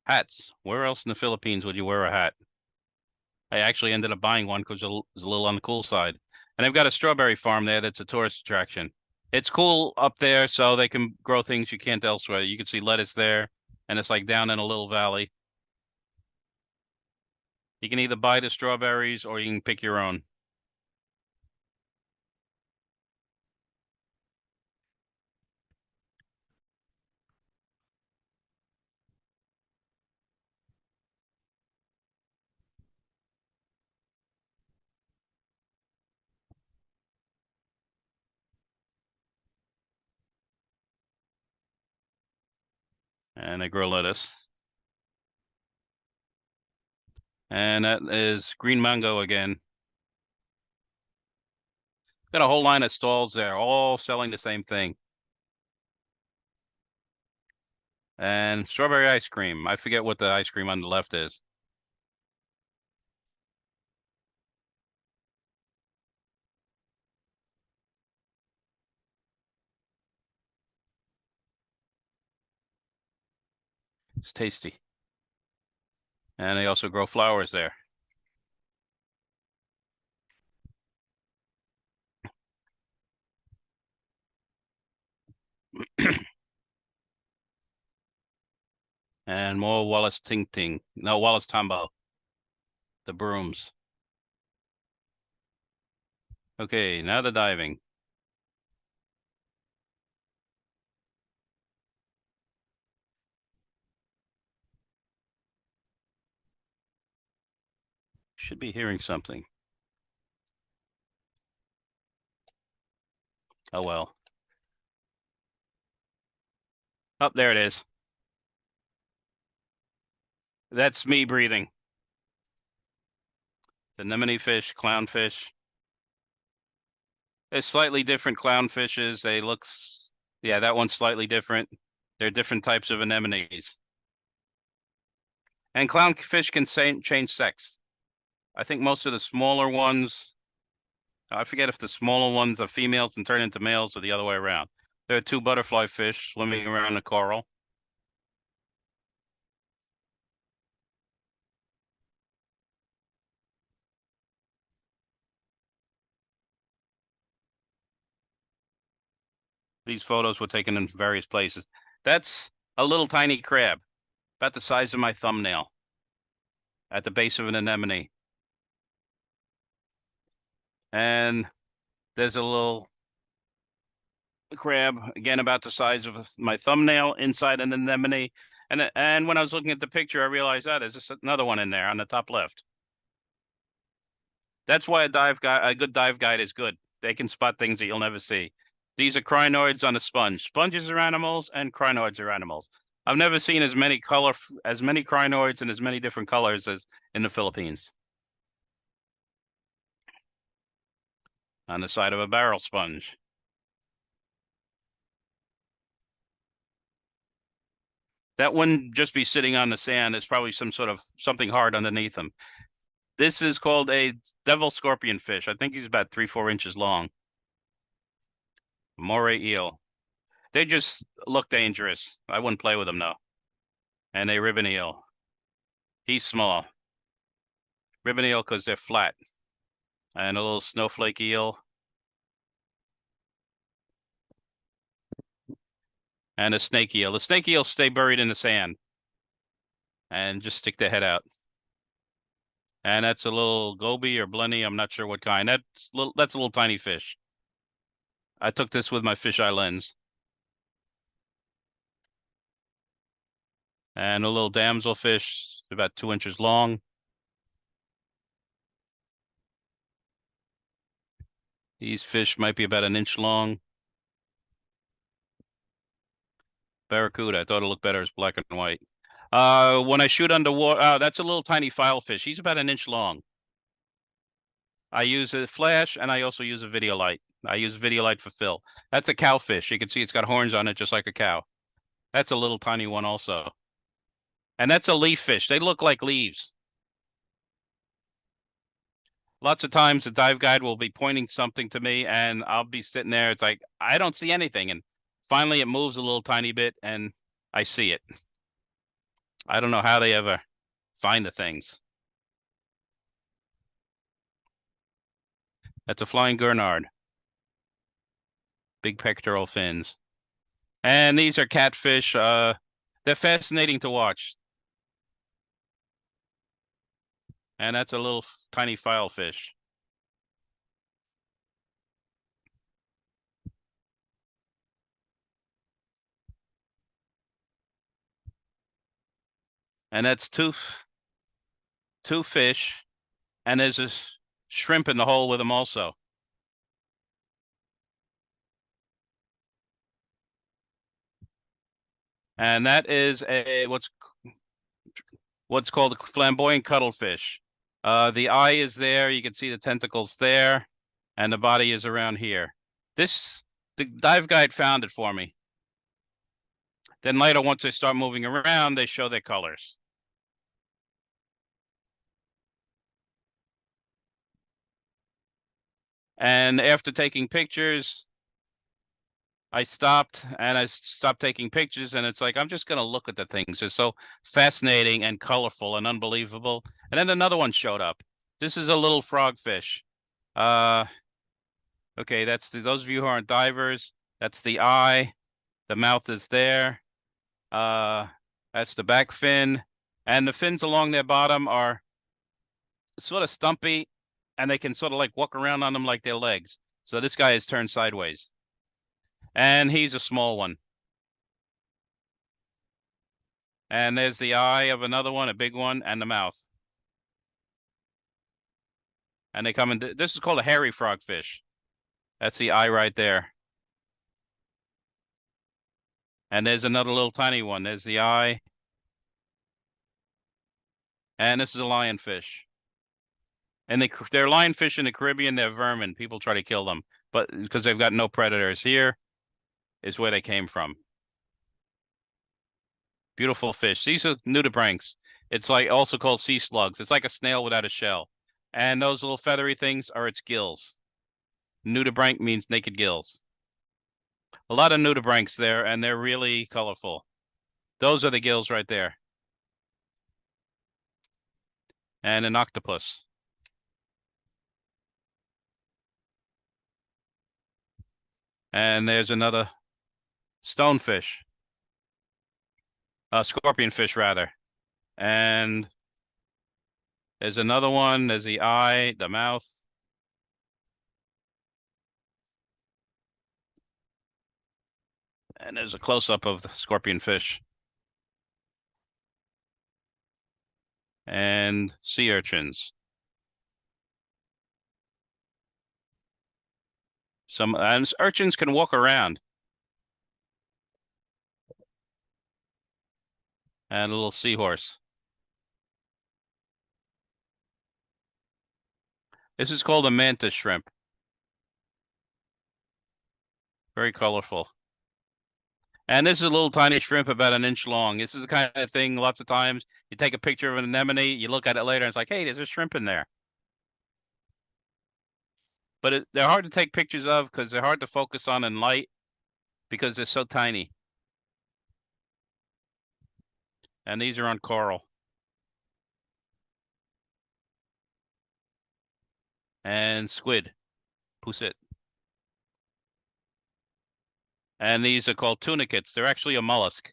Hats. Where else in the Philippines would you wear a hat? I actually ended up buying one because it was a little on the cool side. And they've got a strawberry farm there that's a tourist attraction. It's cool up there, so they can grow things you can't elsewhere. You can see lettuce there, and it's like down in a little valley. You can either buy the strawberries or you can pick your own. And they grow lettuce. And that is green mango again. Got a whole line of stalls there, all selling the same thing. And strawberry ice cream. I forget what the ice cream on the left is. It's tasty. And they also grow flowers there. And more Wallace Ting Ting. No, Wallace Tambo. The brooms. Okay, now the diving. Should be hearing something. Oh well. Oh, there it is. That's me breathing. Anemone fish, clownfish. They're slightly different clownfishes. Yeah, that one's slightly different. They're different types of anemones. And clownfish can change sex. I think most of the smaller ones, I forget if the smaller ones are females and turn into males or the other way around. There are two butterfly fish swimming around the coral. These photos were taken in various places. That's a little tiny crab, about the size of my thumbnail, at the base of an anemone. And there's a little crab, again, about the size of my thumbnail inside an anemone. And when I was looking at the picture, I realized, there's just another one in there on the top left. That's why a good dive guide is good. They can spot things that you'll never see. These are crinoids on a sponge. Sponges are animals and crinoids are animals. I've never seen as many crinoids in as many different colors as in the Philippines. On the side of a barrel sponge. That wouldn't just be sitting on the sand. It's probably something hard underneath them. This is called a devil scorpion fish. I think he's about 3-4 inches long. Moray eel. They just look dangerous. I wouldn't play with them though. And a ribbon eel. He's small. Ribbon eel because they're flat. And a little snowflake eel. And a snake eel. The snake eels stay buried in the sand and just stick their head out. And that's a little goby or blenny. I'm not sure what kind. That's a little tiny fish. I took this with my fisheye lens. And a little damselfish, about 2 inches long. These fish might be about an inch long. Barracuda. I thought it looked better as black and white. When I shoot underwater, that's a little tiny filefish. He's about an inch long. I use a flash and I also use a video light. I use video light for fill. That's a cowfish. You can see it's got horns on it just like a cow. That's a little tiny one also. And that's a leaf fish. They look like leaves. Lots of times the dive guide will be pointing something to me and I'll be sitting there. It's like, I don't see anything. And finally it moves a little tiny bit and I see it. I don't know how they ever find the things. That's a flying gurnard. Big pectoral fins. And these are catfish. They're fascinating to watch. And that's a little tiny filefish. And that's two fish. And there's a shrimp in the hole with them also. And that is what's called a flamboyant cuttlefish. The eye is there. You can see the tentacles there, and the body is around here. The dive guide found it for me. Then later, once they start moving around, they show their colors. And after taking pictures, I stopped taking pictures, and it's like, I'm just going to look at the things. They're so fascinating and colorful and unbelievable. And then another one showed up. This is a little frogfish. Okay, those of you who aren't divers, that's the eye. The mouth is there. That's the back fin. And the fins along their bottom are sort of stumpy, and they can sort of like walk around on them like their legs. So this guy is turned sideways. And he's a small one. And there's the eye of another one, a big one, and the mouth. And they come in. This is called a hairy frogfish. That's the eye right there. And there's another little tiny one. There's the eye. And this is a lionfish. And they're lionfish in the Caribbean. They're vermin. People try to kill them, but because they've got no predators. Here is where they came from. Beautiful fish. These are nudibranchs. It's like also called sea slugs. It's like a snail without a shell. And those little feathery things are its gills. Nudibranch means naked gills. A lot of nudibranchs there, and they're really colorful. Those are the gills right there. And an octopus. And there's another stonefish. Scorpionfish, rather. And there's another one. There's the eye, the mouth. And there's a close-up of the scorpionfish. And sea urchins. And urchins can walk around. And a little seahorse. This is called a mantis shrimp. Very colorful. And this is a little tiny shrimp about an inch long. This is the kind of thing lots of times you take a picture of an anemone, you look at it later, and it's like, hey, there's a shrimp in there. But they're hard to take pictures of because they're hard to focus on in light because they're so tiny. And these are on coral. And squid, poussette. And these are called tunicates. They're actually a mollusk.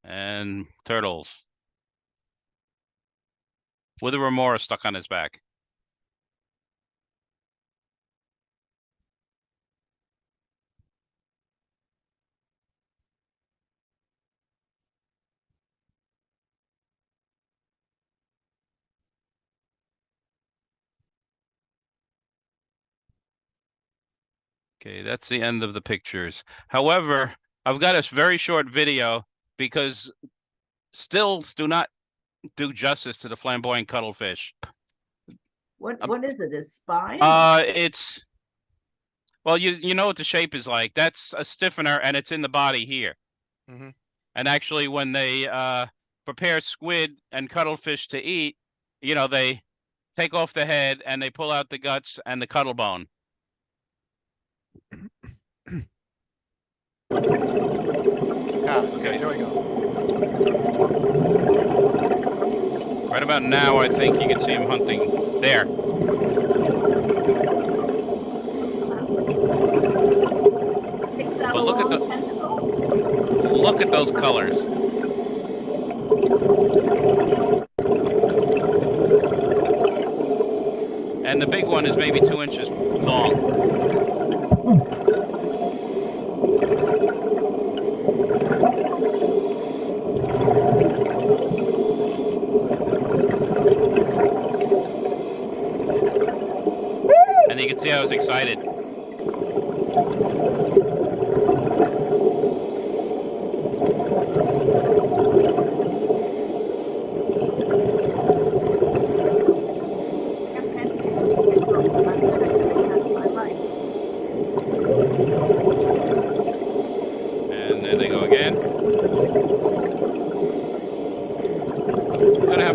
And turtles. With a remora stuck on his back. Okay, that's the end of the pictures. However, I've got a very short video because stills do not do justice to the flamboyant cuttlefish. What is it? A spine? It's well, you know what the shape is like. That's a stiffener, and it's in the body here. Mhm. And actually, when they prepare squid and cuttlefish to eat, you know, they take off the head and they pull out the guts and the cuttle bone. Okay, here we go. Right about now, I think you can see him hunting. There. But look at those colors. And the big one is maybe 2 inches long. And you can see I was excited.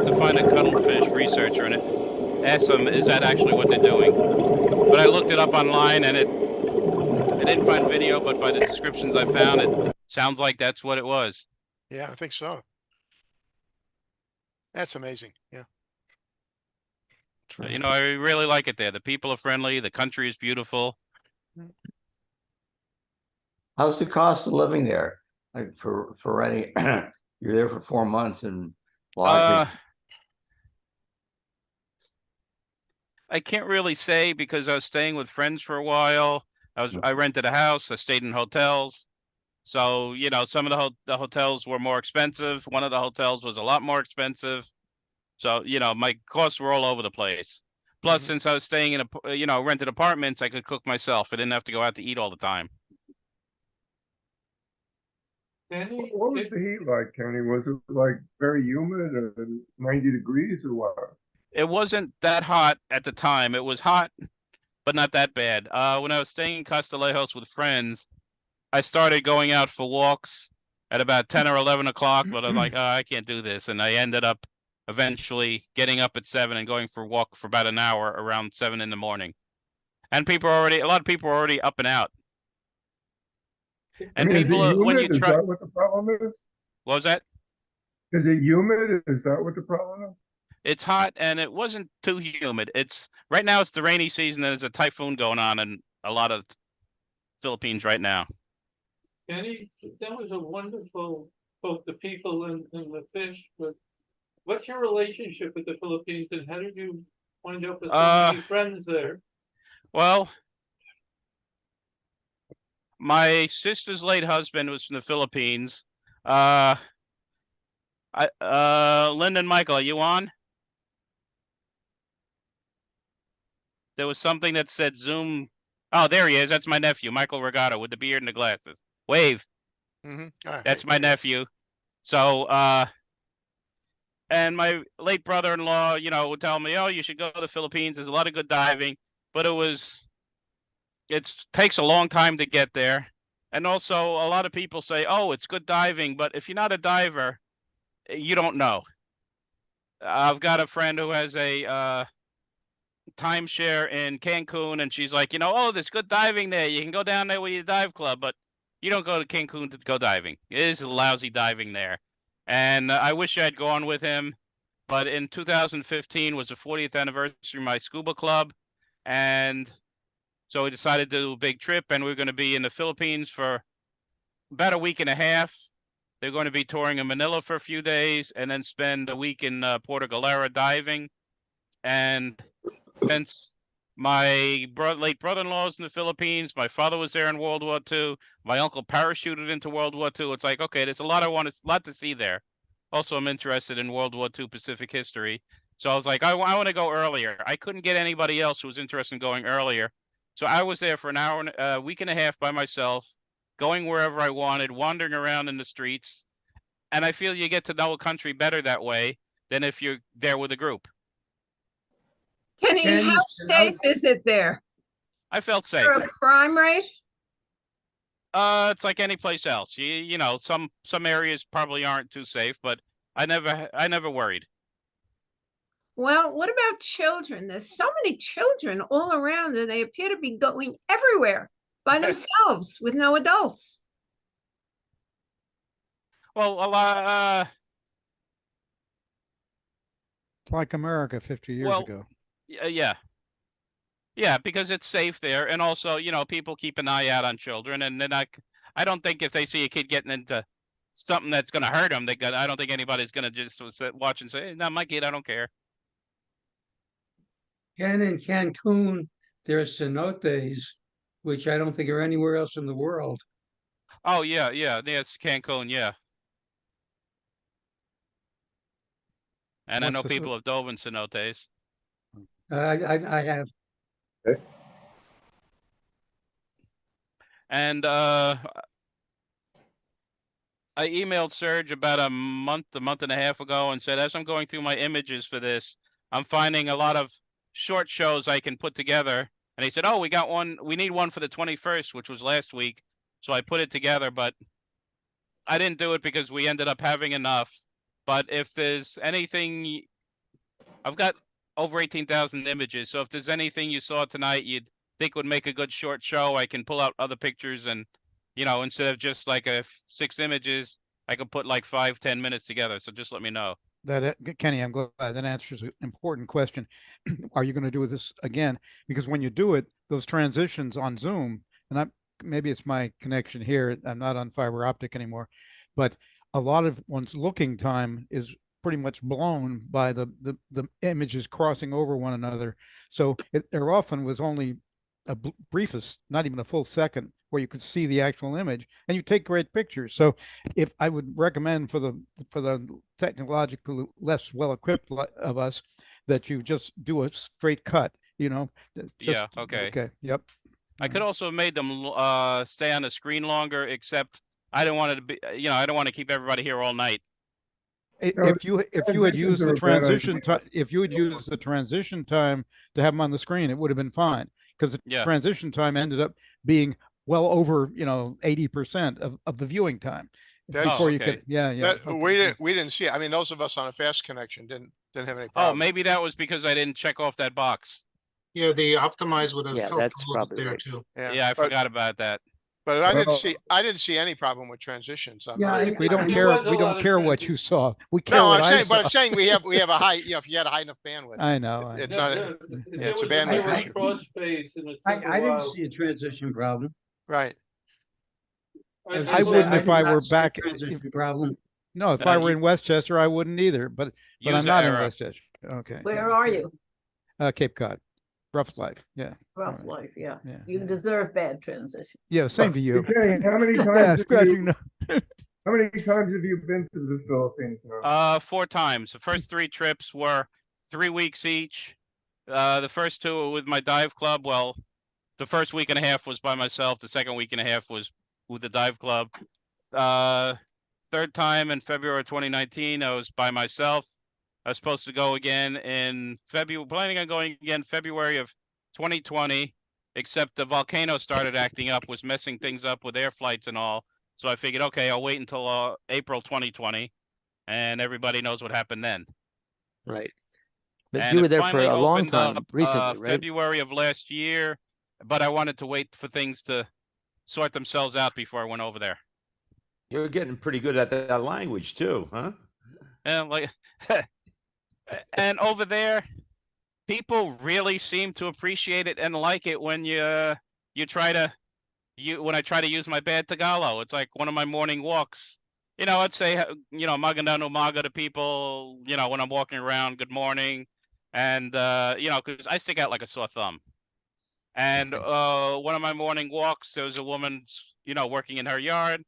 have to find a cuttlefish researcher and ask them, is that actually what they're doing? But I looked it up online and I didn't find video, but by the descriptions I found, it sounds like that's what it was. Yeah, I think so. That's amazing. Yeah. You know, I really like it there. The people are friendly. The country is beautiful. How's the cost of living there? Like for renting, you're there for 4 months and lodging. I can't really say because I was staying with friends for a while. I rented a house. I stayed in hotels. So, you know, some of the hotels were more expensive. One of the hotels was a lot more expensive. So, you know, my costs were all over the place. Plus, since I was staying in rented apartments, I could cook myself. I didn't have to go out to eat all the time. Kenny, What was the heat like, Kenny? Was it like very humid or 90 degrees or what? It wasn't that hot at the time. It was hot, but not that bad. When I was staying in Castillejos with friends, I started going out for walks at about 10 or 11 o'clock, but I'm like, oh, I can't do this. And I ended up eventually getting up at 7 and going for a walk for about an hour around 7 in the morning. And a lot of people are already up and out. And Is it people, when you humid? Is try, that what the problem is? what was that? Is it humid? Is that what the problem is? It's hot and it wasn't too humid. Right now it's the rainy season. There's a typhoon going on in a lot of Philippines right now. Kenny, that was a wonderful, both the people and the fish, but what's your relationship with the Philippines and how did you wind up with so many friends there? Well, my sister's late husband was from the Philippines. Linda and Michael, are you on? There was something that said Zoom. Oh, there he is. That's my nephew, Michael Regatta, with the beard and the glasses. Wave. That's my nephew. So, and my late brother-in-law, you know, would tell me, oh, you should go to the Philippines. There's a lot of good diving, but it takes a long time to get there. And also a lot of people say, oh, it's good diving, but if you're not a diver, you don't know. I've got a friend who has a timeshare in Cancun, and she's like, you know, oh, there's good diving there. You can go down there with your dive club, but you don't go to Cancun to go diving. It is lousy diving there. And I wish I'd gone with him, but in 2015 was the 40th anniversary of my scuba club, and so we decided to do a big trip, and we're going to be in the Philippines for about a week and a half. They're going to be touring in Manila for a few days, and then spend a week in Puerto Galera diving. And since my late brother-in-law is in the Philippines, my father was there in World War II, my uncle parachuted into World War II. It's like, okay, there's a lot to see there. Also, I'm interested in World War II Pacific history. So I was like, I want to go earlier. I couldn't get anybody else who was interested in going earlier. So I was there for an hour, a week and a half by myself, going wherever I wanted, wandering around in the streets. And I feel you get to know a country better that way than if you're there with a group. Kenny, how safe is it there? I felt safe. For a crime rate? It's like any place else. You know, some areas probably aren't too safe, but I never worried. Well, what about children? There's so many children all around and they appear to be going everywhere by themselves with no adults. Well, a lot, It's like America 50 years ago. yeah. Yeah, because it's safe there. And also, you know, people keep an eye out on children, and then I don't think if they see a kid getting into something that's going to hurt them, I don't think anybody's going to just watch and say, hey, not my kid, I don't care. And in Cancun, there's cenotes, which I don't think are anywhere else in the world. Oh, yeah, it's Cancun, yeah. And I know people have dove in cenotes. I have. And I emailed Serge about a month and a half ago and said, as I'm going through my images for this, I'm finding a lot of short shows I can put together. And he said, oh, we need one for the 21st, which was last week. So I put it together, but I didn't do it because we ended up having enough. But if there's anything I've got over 18,000 images. So if there's anything you saw tonight you'd think would make a good short show, I can pull out other pictures and, instead of just like 6 images, I could put like 5, 10 minutes together. So just let me know. Kenny, I'm glad that answers an important question. Are you going to do this again? Because when you do it, those transitions on Zoom, and maybe it's my connection here. I'm not on fiber optic anymore, but a lot of one's looking time is pretty much blown by the images crossing over one another. So there often was only a briefest, not even a full second, where you could see the actual image, and you take great pictures. So if I would recommend for the technologically less well equipped of us, that you just do a straight cut, Yeah, okay. Okay, yep. I could also have made them stay on the screen longer, except I didn't want it to be, I don't want to keep everybody here all night. If you had used transitions are the a bad transition idea. time, if you had used the transition time to have them on the screen, it would have been fine, because the Yeah. transition time ended up being well over 80% of the viewing time That's- before you okay. could. Yeah. That, Okay. we didn't see it. I mean, those of us on a fast connection didn't have any Oh, problem. maybe that was because I didn't check off that box. Yeah, the optimize would have Yeah, helped that's a little bit probably there right. too. Yeah, I forgot about that. But Well- I didn't see any problem with transitions. On Yeah, that. We don't There care. was a We lot don't of care what transition. you saw. We care No, what I'm I saying, saw. but I'm saying we have a high, if you had a high enough bandwidth. I know. It's I not, know. it's a bandwidth There was issue. crossfades and it took a I didn't while. see a transition problem. right. I- was I gonna I say, wouldn't I if did I not were see a back. Transition problem. No, if I were you- in Westchester, I wouldn't either. But I'm User not in error. Westchester. Okay. Where are you? Cape Cod. Rough life. Yeah. Rough Alright. life, yeah. Yeah. You yeah. deserve bad transitions. Yeah. Same to you. Kenny, how many Yeah. times have Scratching. you, how many times have you been to the Philippines now? 4 times. The first 3 trips were 3 weeks each. The first 2 were with my dive club. Well, the first week and a half was by myself. The second week and a half was with the dive club. Third time in February 2019, I was by myself. I was supposed to go again in February, planning on going again February of 2020, except the volcano started acting up, was messing things up with air flights and all. So I figured, okay, I'll wait until April 2020, and everybody knows what happened then. Right. But And you were it there for finally a long opened time up, recently, right? February of last year, but I wanted to wait for things to sort themselves out before I went over there. You're getting pretty good at that language too, huh? And like, and over there, people really seem to appreciate it and like it when when I try to use my bad Tagalog. It's like one of my morning walks. I'd say, magandang umaga to people, when I'm walking around, good morning. And, because I stick out like a sore thumb. And one of my morning walks, there was a woman, working in her yard.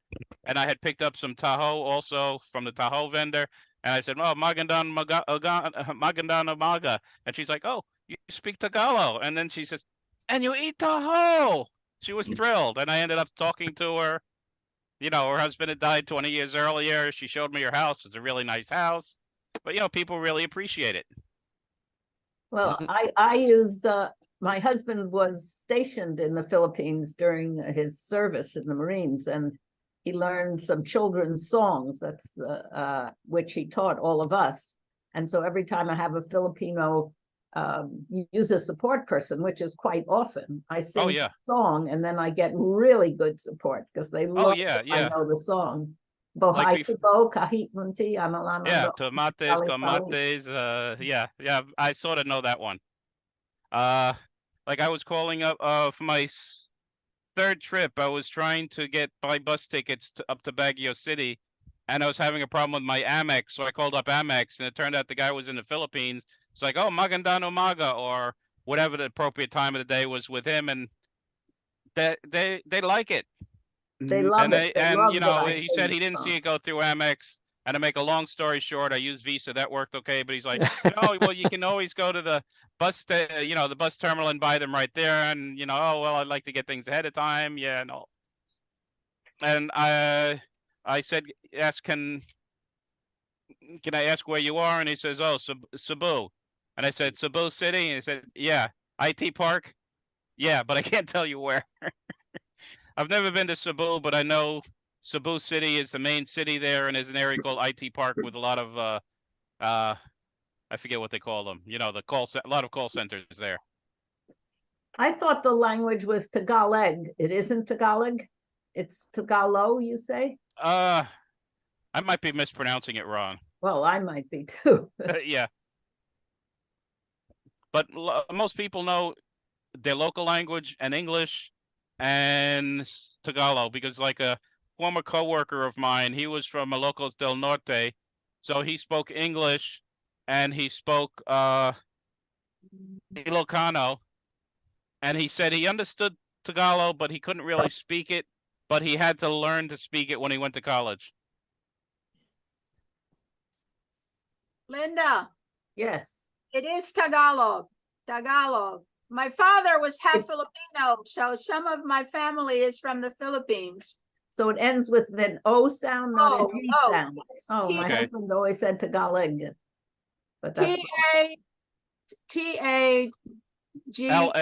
And I had picked up some taho also from the taho vendor. And I said, oh, magandang umaga. And she's like, oh, you speak Tagalog. And then she says, and you eat taho. She was thrilled. And I ended up talking to her. Her husband had died 20 years earlier. She showed me her house. It's a really nice house. But, people really appreciate it. Well, I use, my husband was stationed in the Philippines during his service in the Marines, and he learned some children's songs, that's which he taught all of us. And so every time I have a Filipino user support person, which is quite often, I sing yeah. a song and then I get really good support because they love yeah, it. I know the song. Bohay Like Tibo, Kahit Munti, Amalama. Yeah, Do, tomates, Sali-sali. tomates. Yeah, I sort of know that one. Like I was calling up for my third trip. I was trying to buy bus tickets up to Baguio City, and I was having a problem with my Amex, so I called up Amex, and it turned out the guy was in the Philippines. It's like, oh, magandang umaga, or whatever the appropriate time of the day was with him, and they like it. They love it. They love that I He sing said the he didn't song. see it go through Amex. And to make a long story short, I used Visa. That worked okay. But he's like, well, you can always go to the the bus terminal and buy them right there. And, oh, well, I'd like to get things ahead of time. Yeah, no. And I said, can I ask where you are? And he says, oh, Cebu. And I said, Cebu City? And he said, yeah. IT Park? Yeah, but I can't tell you where. I've never been to Cebu, but I know Cebu City is the main city there, and there's an area called IT Park with a lot of I forget what they call them. You know, a lot of call centers there. I thought the language was Tagalog. It isn't Tagalog. It's Tagalog, you say? I might be mispronouncing it wrong. Well, I might be too. Yeah. But most people know their local language and English and Tagalog, because like a former coworker of mine, he was from Ilocos del Norte, so he spoke English and he spoke Ilocano, and he said he understood Tagalog, but he couldn't really speak it, but he had to learn to speak it when he went to college. Linda, Yes. it is Tagalog. Tagalog. My father was half Filipino, so some of my family is from the Philippines. So it ends with an O sound, not a G sound. it's Oh, my Okay. husband always said Tagalog. But that's T-A-G Lagog.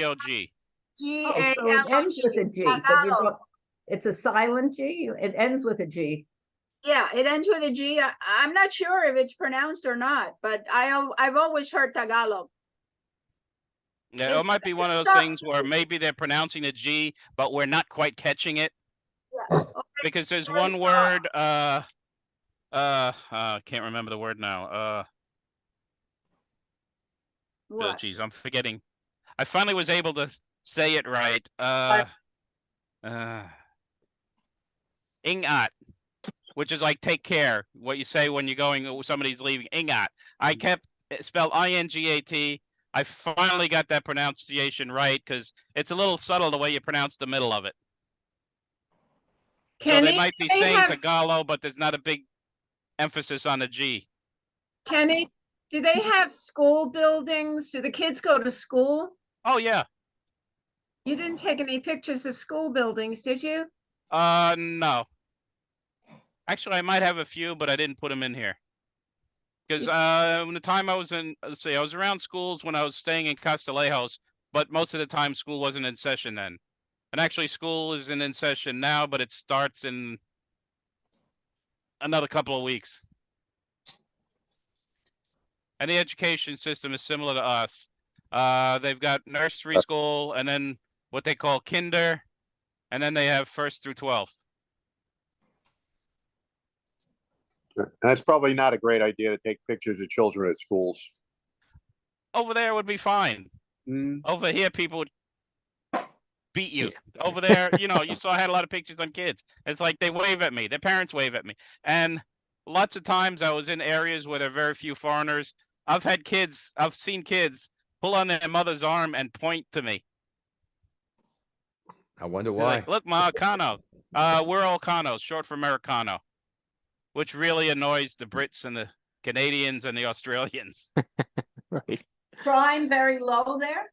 oh, so it ends with a G, but you Tagalog. don't, it's a silent G. It ends with a G. Yeah, it ends with a G. I'm not sure if it's pronounced or not, but I've always heard Tagalog. Yeah, It's- it might be one of those it's not- things where maybe they're pronouncing a G, but we're not quite catching it. Yeah. Okay, Because there's sorry, one word, can't remember the word now. What? Geez, I'm forgetting. I finally was able to say it right. Ingat, which is like take care. What you say when you're going, somebody's leaving. Ingat. I kept spelled INGAT. I finally got that pronunciation right because it's a little subtle the way you pronounce the middle of it. So they Kenny, might be do they saying have, Tagalog, but there's not a big emphasis on the G. Kenny, do they have school buildings? Do the kids go to school? Oh yeah. You didn't take any pictures of school buildings, did you? No. Actually, I might have a few, but I didn't put them in here. Because when the time I was in, let's see, I was around schools when I was staying in Castillejos, but most of the time school wasn't in session then. And actually school is in session now, but it starts in another couple of weeks. And the education system is similar to us. They've got nursery school and then what they call kinder, and then they have 1st through 12th. That's probably not a great idea to take pictures of children at schools. Over there would be fine. Mm. Over here, people would beat you. Over there, you know, you saw I had a lot of pictures on kids. It's like they wave at me. Their parents wave at me. And lots of times I was in areas where there are very few foreigners. I've seen kids pull on their mother's arm and point to me. I wonder They're why. like, look, Ma, Cano. We're all Canos, short for Americano, which really annoys the Brits and the Canadians and the Australians. Right. Crime very low there?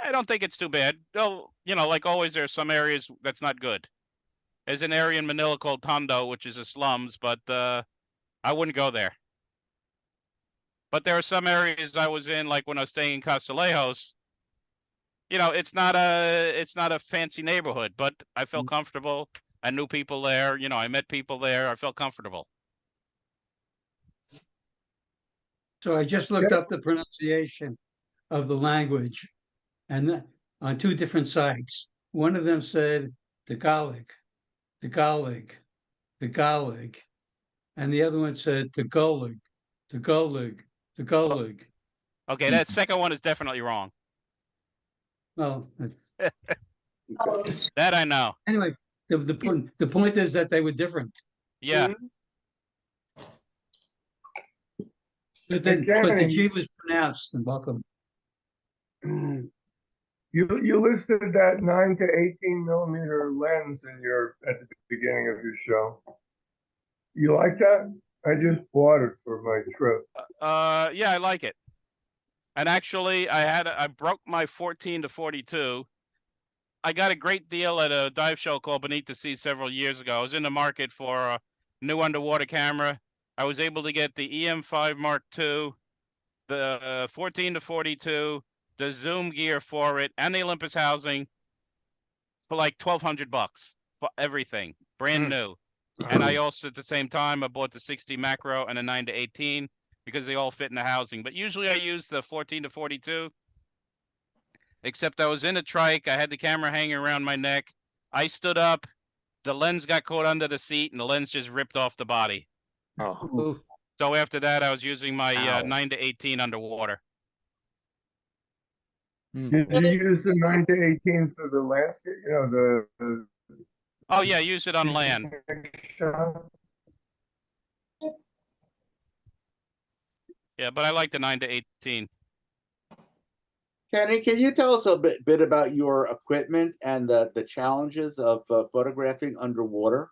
I don't think it's too bad. Though, you know, like always, there are some areas that's not good. There's an area in Manila called Tondo, which is a slums, but I wouldn't go there. But there are some areas I was in, like when I was staying in Castillejos. You know, it's not a fancy neighborhood, but I felt comfortable. I knew people there. You know, I met people there. I felt comfortable. So I just looked up the pronunciation of the language and on two different sites. One of them said Tagalog, Tagalog, Tagalog, and the other one said Tagalog, Tagalog, Tagalog. Okay, that second one is definitely wrong. Well, That I know. anyway, the point is that they were different. Yeah. But the G was pronounced in both of them. You listed that 9 to 18 millimeter lens at the beginning of your show. You like that? I just bought it for my trip. Yeah, I like it. And actually, I broke my 14 to 42. I got a great deal at a dive show called Beneath the Sea several years ago. I was in the market for a new underwater camera. I was able to get the EM5 Mark II, the 14 to 42, the zoom gear for it, and the Olympus housing for like $1,200 for everything, brand new. And I also, at the same time, I bought the 60 macro and a 9-18 because they all fit in the housing. But usually I use the 14-42. Except I was in a trike. I had the camera hanging around my neck. I stood up. The lens got caught under the seat, and the lens just ripped off the body. Oh, So after that, I was using my Ow. 9-18 underwater. Did you use the 9-18 for the landscape? You know, the Oh yeah, use it on land. shot? Yeah, but I like the 9-18. Kenny, can you tell us a bit about your equipment and the challenges of photographing underwater?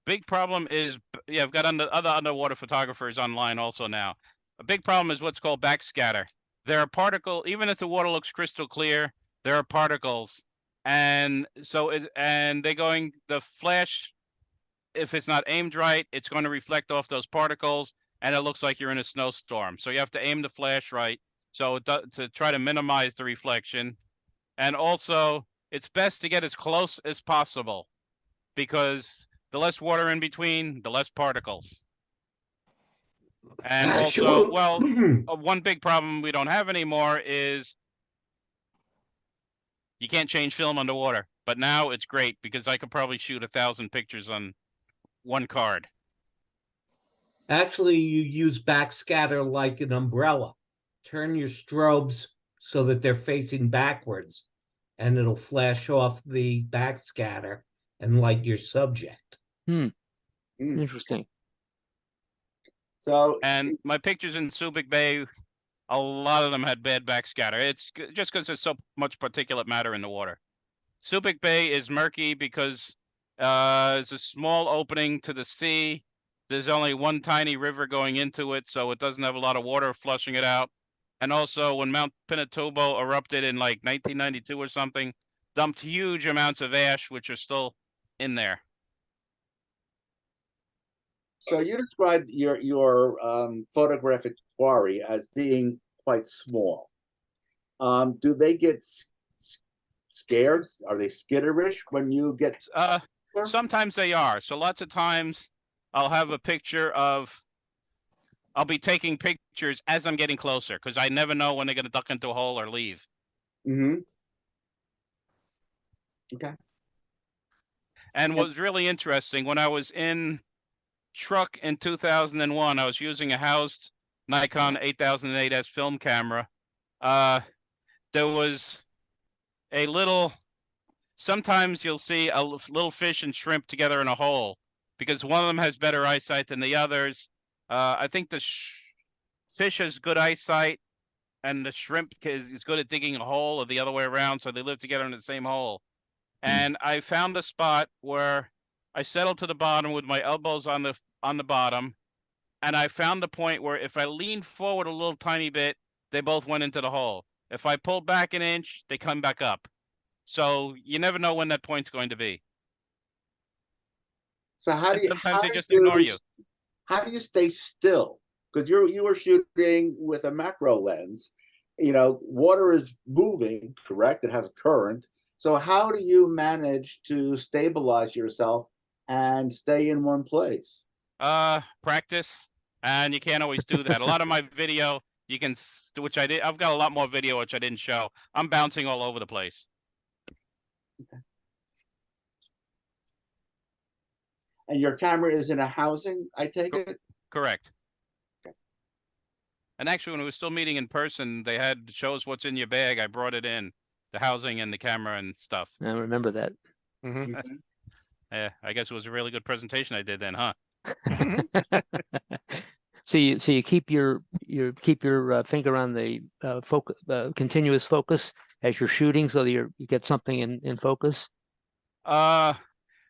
Big problem is, yeah, I've got other underwater photographers online also now. A big problem is what's called backscatter. There are particles, even if the water looks crystal clear, there are particles. And so, the flash, if it's not aimed right, it's going to reflect off those particles and it looks like you're in a snowstorm. So you have to aim the flash right. So to try to minimize the reflection. And also, it's best to get as close as possible because the less water in between, the less particles. And also, well, one big problem we don't have anymore is you can't change film underwater. But now it's great because I could probably shoot 1,000 pictures on one card. Actually, you use backscatter like an umbrella. Turn your strobes so that they're facing backwards, and it'll flash off the backscatter and light your subject. Interesting. So, and my pictures in Subic Bay, a lot of them had bad backscatter. It's just because there's so much particulate matter in the water. Subic Bay is murky because it's a small opening to the sea. There's only one tiny river going into it, so it doesn't have a lot of water flushing it out. And also, when Mount Pinatubo erupted in like 1992 or something, dumped huge amounts of ash, which are still in there. So you described your photographic quarry as being quite small. Do they get scared? Are they skitterish when you get? Sometimes they are. So lots of times I'll have a picture of. I'll be taking pictures as I'm getting closer because I never know when they're going to duck into a hole or leave. Mm-hmm. Okay. And what was really interesting, when I was in truck in 2001, I was using a housed Nikon 8008S film camera. There was a little, sometimes you'll see a little fish and shrimp together in a hole because one of them has better eyesight than the others. I think the fish has good eyesight and the shrimp is good at digging a hole or the other way around. So they live together in the same hole. And I found a spot where I settled to the bottom with my elbows on the bottom. And I found the point where if I leaned forward a little tiny bit, they both went into the hole. If I pulled back an inch, they come back up. So you never know when that point's going to be. So sometimes they just ignore you. How do you stay still? Because you were shooting with a macro lens. You know, water is moving, correct? It has a current. So how do you manage to stabilize yourself and stay in one place? Practice, and you can't always do that. A lot of my video, you can, which I did. I've got a lot more video which I didn't show. I'm bouncing all over the place. Okay. And your camera is in a housing, I take it? Correct. Okay. And actually, when we were still meeting in person, they had shows what's in your bag. I brought it in, the housing and the camera and stuff. I remember that. Mm-hmm. Yeah, I guess it was a really good presentation I did then, huh? So you keep your finger on the focus, continuous focus as you're shooting, so that you get something in focus.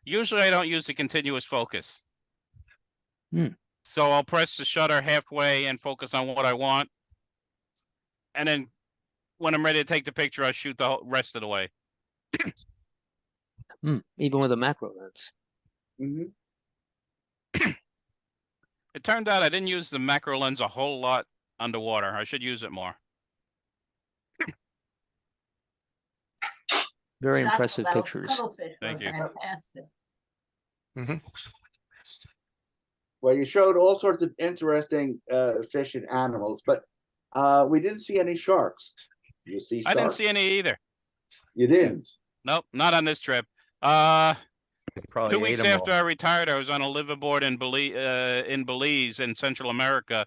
Usually I don't use the continuous focus. Hmm. So I'll press the shutter halfway and focus on what I want, and then when I'm ready to take the picture, I shoot the rest of the way. Even with a macro lens. Mm-hmm. It turned out I didn't use the macro lens a whole lot underwater. I should use it more. Very impressive pictures. Cuttlefish Thank you. Fantastic. Well, you showed all sorts of interesting fish and animals, but we didn't see any sharks. You see I didn't sharks? see any either. You didn't? Nope, not on this trip. Probably 2 weeks ate 'em after all. I retired, I was on a liveaboard in Belize in Central America.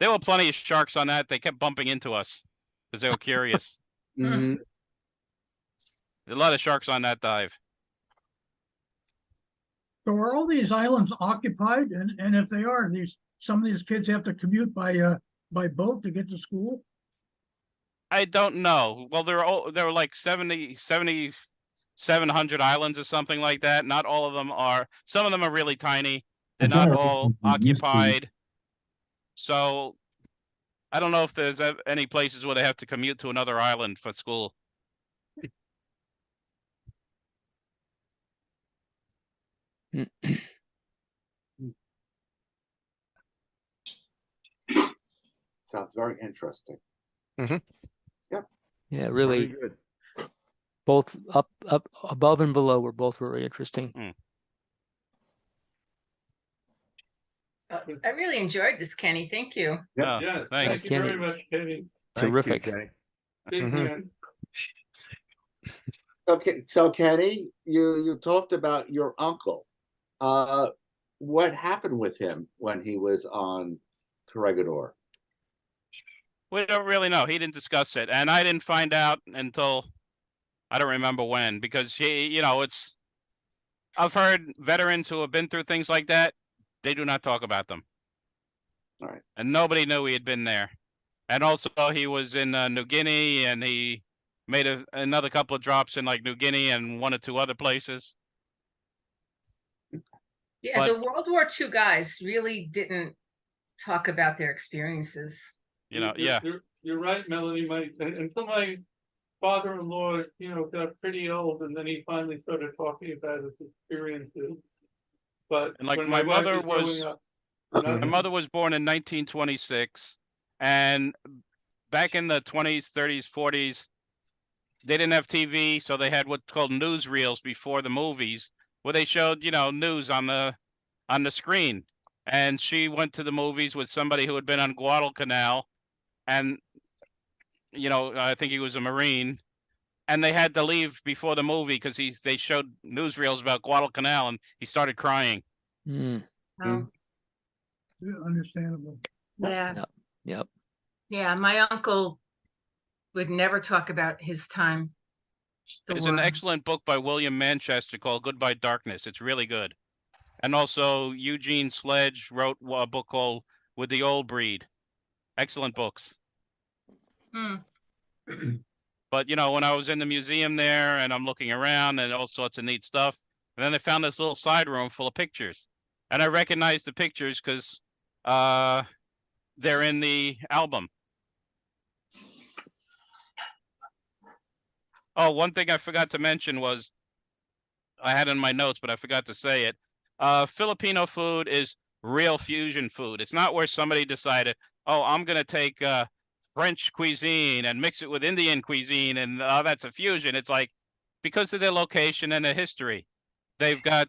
There were plenty of sharks on that. They kept bumping into us because they were curious. Mhm. A lot of sharks on that dive. So are all these islands occupied? And if they are, some of these kids have to commute by boat to get to school? I don't know. Well, there were like 7,700 islands or something like that. Not all of them are. Some of them are really tiny. They're not all occupied. So I don't know if there's any places where they have to commute to another island for school. Sounds very interesting. Yeah, Very really, good. both up, above and below were both very interesting. I really enjoyed this, Kenny. Thank you. Oh, Yes, thanks. thank you very Kenny. much, Kenny. Terrific. Big man. Okay, so Kenny, you talked about your uncle. What happened with him when he was on Corregidor? We don't really know. He didn't discuss it, and I didn't find out until I don't remember when, because I've heard veterans who have been through things like that. They do not talk about them. All right. And nobody knew he had been there. And also, he was in New Guinea, and he made another couple of drops in like New Guinea and one or two other places. Yeah, But- the World War II guys really didn't talk about their experiences. You're right, Melanie. Until my father-in-law, got pretty old, and then he finally started talking about his experiences. But And like when my wife mother growing was, up, my mother was born in 1926, and back in the 20s, 30s, 40s, they didn't have TV, so they had what's called newsreels before the movies, where they showed, news on the screen. And she went to the movies with somebody who had been on Guadalcanal, and I think he was a Marine, and they had to leave before the movie because they showed newsreels about Guadalcanal, and he started crying. Mm. Oh, Yeah, understandable. yeah. Yep. Yeah, my uncle would never talk about his time. There's an excellent book by William Manchester called Goodbye Darkness. It's really good. And also Eugene Sledge wrote a book called With the Old Breed. Excellent books. But when I was in the museum there and I'm looking around and all sorts of neat stuff, and then I found this little side room full of pictures. And I recognized the pictures because they're in the album. Oh, one thing I forgot to mention was I had in my notes, but I forgot to say it. Filipino food is real fusion food. It's not where somebody decided, oh, I'm going to take French cuisine and mix it with Indian cuisine, and that's a fusion. It's like, because of their location and their history, they've got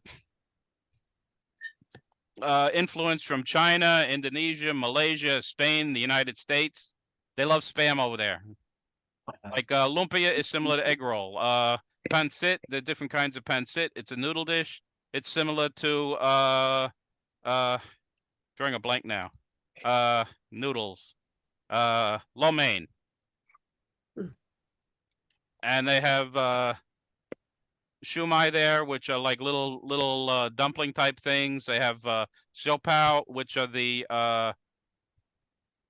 influence from China, Indonesia, Malaysia, Spain, the United States. They love Spam over there. Like lumpia is similar to egg roll. Pancit, there are different kinds of pancit. It's a noodle dish. It's similar to drawing a blank now. Noodles. Lo mein. And they have shumai there, which are like little dumpling type things. They have siopao, which are the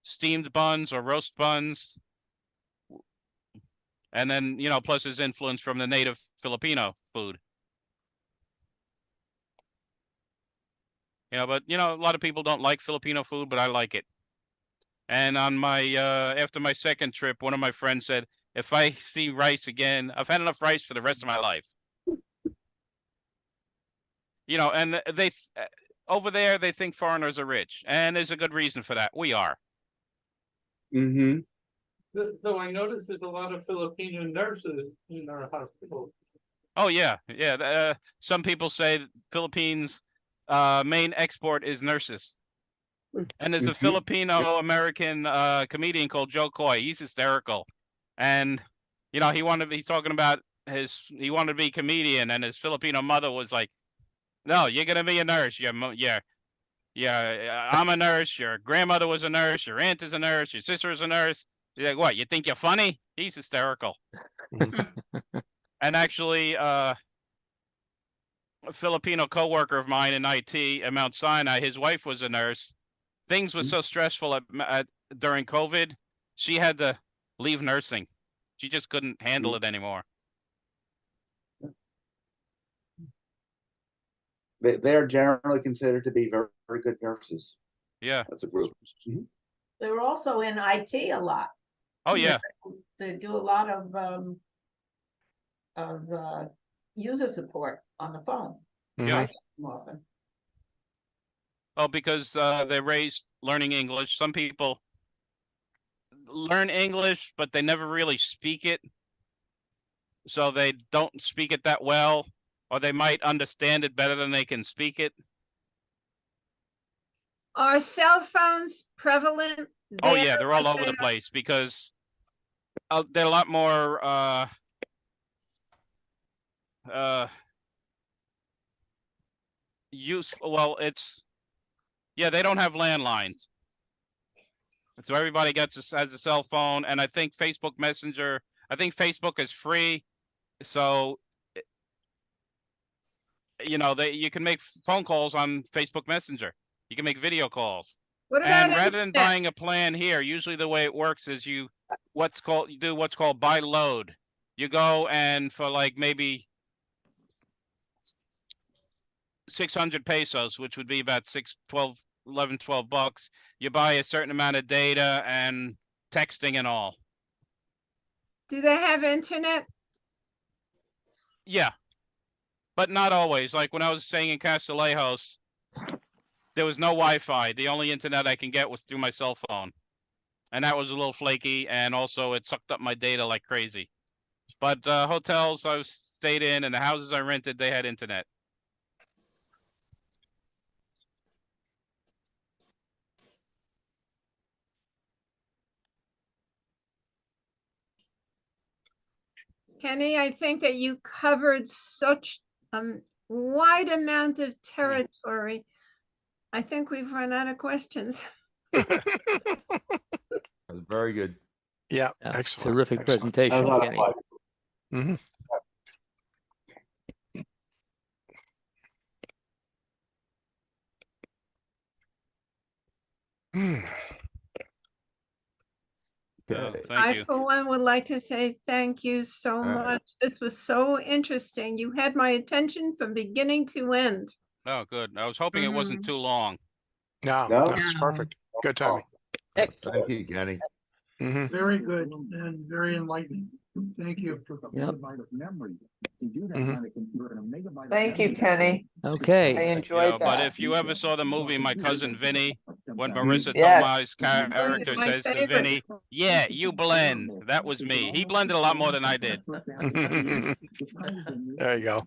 steamed buns or roast buns. And then, plus his influence from the native Filipino food. But a lot of people don't like Filipino food, but I like it. And on my after my second trip, one of my friends said, if I see rice again, I've had enough rice for the rest of my life. And they over there, they think foreigners are rich, and there's a good reason for that. We are. Mm-hmm. So I noticed there's a lot of Filipino nurses in our hospital. Oh yeah. Some people say Philippines main export is nurses. And there's a Mhm. Filipino-American comedian called Joe Coy. He's hysterical. And, you know, he's talking about he wanted to be a comedian, and his Filipino mother was like, no, you're going to be a nurse. I'm a nurse. Your grandmother was a nurse. Your aunt is a nurse. Your sister is a nurse. He's like, what, you think you're funny? He's hysterical. And actually, a Filipino coworker of mine in IT at Mount Sinai, his wife was a nurse. Things were so stressful during COVID, she had to leave nursing. She just couldn't handle it anymore. They're generally considered to be very, very good nurses. Yeah. That's a group. They were also in IT a lot. Oh yeah. They do a lot of user support on the phone. Yeah. Often. Oh, because they're raised learning English. Some people learn English, but they never really speak it. So they don't speak it that well, or they might understand it better than they can speak it. Are cell phones prevalent? Oh yeah, there they're all like over they the place because they're a lot more useful. Well, they don't have landlines. So everybody has a cell phone, and I think Facebook Messenger, I think Facebook is free. So, you know, you can make phone calls on Facebook Messenger. You can make video calls. What And about rather than internet? buying a plan here, usually the way it works is you do what's called buy load. You go and for like maybe 600 pesos, which would be about 12 bucks, you buy a certain amount of data and texting and all. Do they have internet? Yeah, but not always. Like when I was staying in Castillejos, there was no Wi-Fi. The only internet I can get was through my cell phone. And that was a little flaky, and also it sucked up my data like crazy. But hotels I stayed in and the houses I rented, they had internet. Kenny, I think that you covered such a wide amount of territory. I think we've run out of questions. Very good. Yeah, Yeah, excellent. terrific excellent. presentation, Kenny. Okay. Thank you. I, for one, would like to say thank you so much. This was so interesting. You had my attention from beginning to end. Oh, good. I was hoping it wasn't too long. No, No? it's perfect. Good timing. Thank you, Kenny. Very good and very enlightening. Thank you. Yep. Thank you, Kenny. I Okay. enjoyed that. But if you ever saw the movie My Cousin Vinny, when Marissa Yes. Tomei's character My says to favorite. Vinny, yeah, you blend. That was me. He blended a lot more than I did. There you go.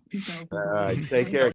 Take care.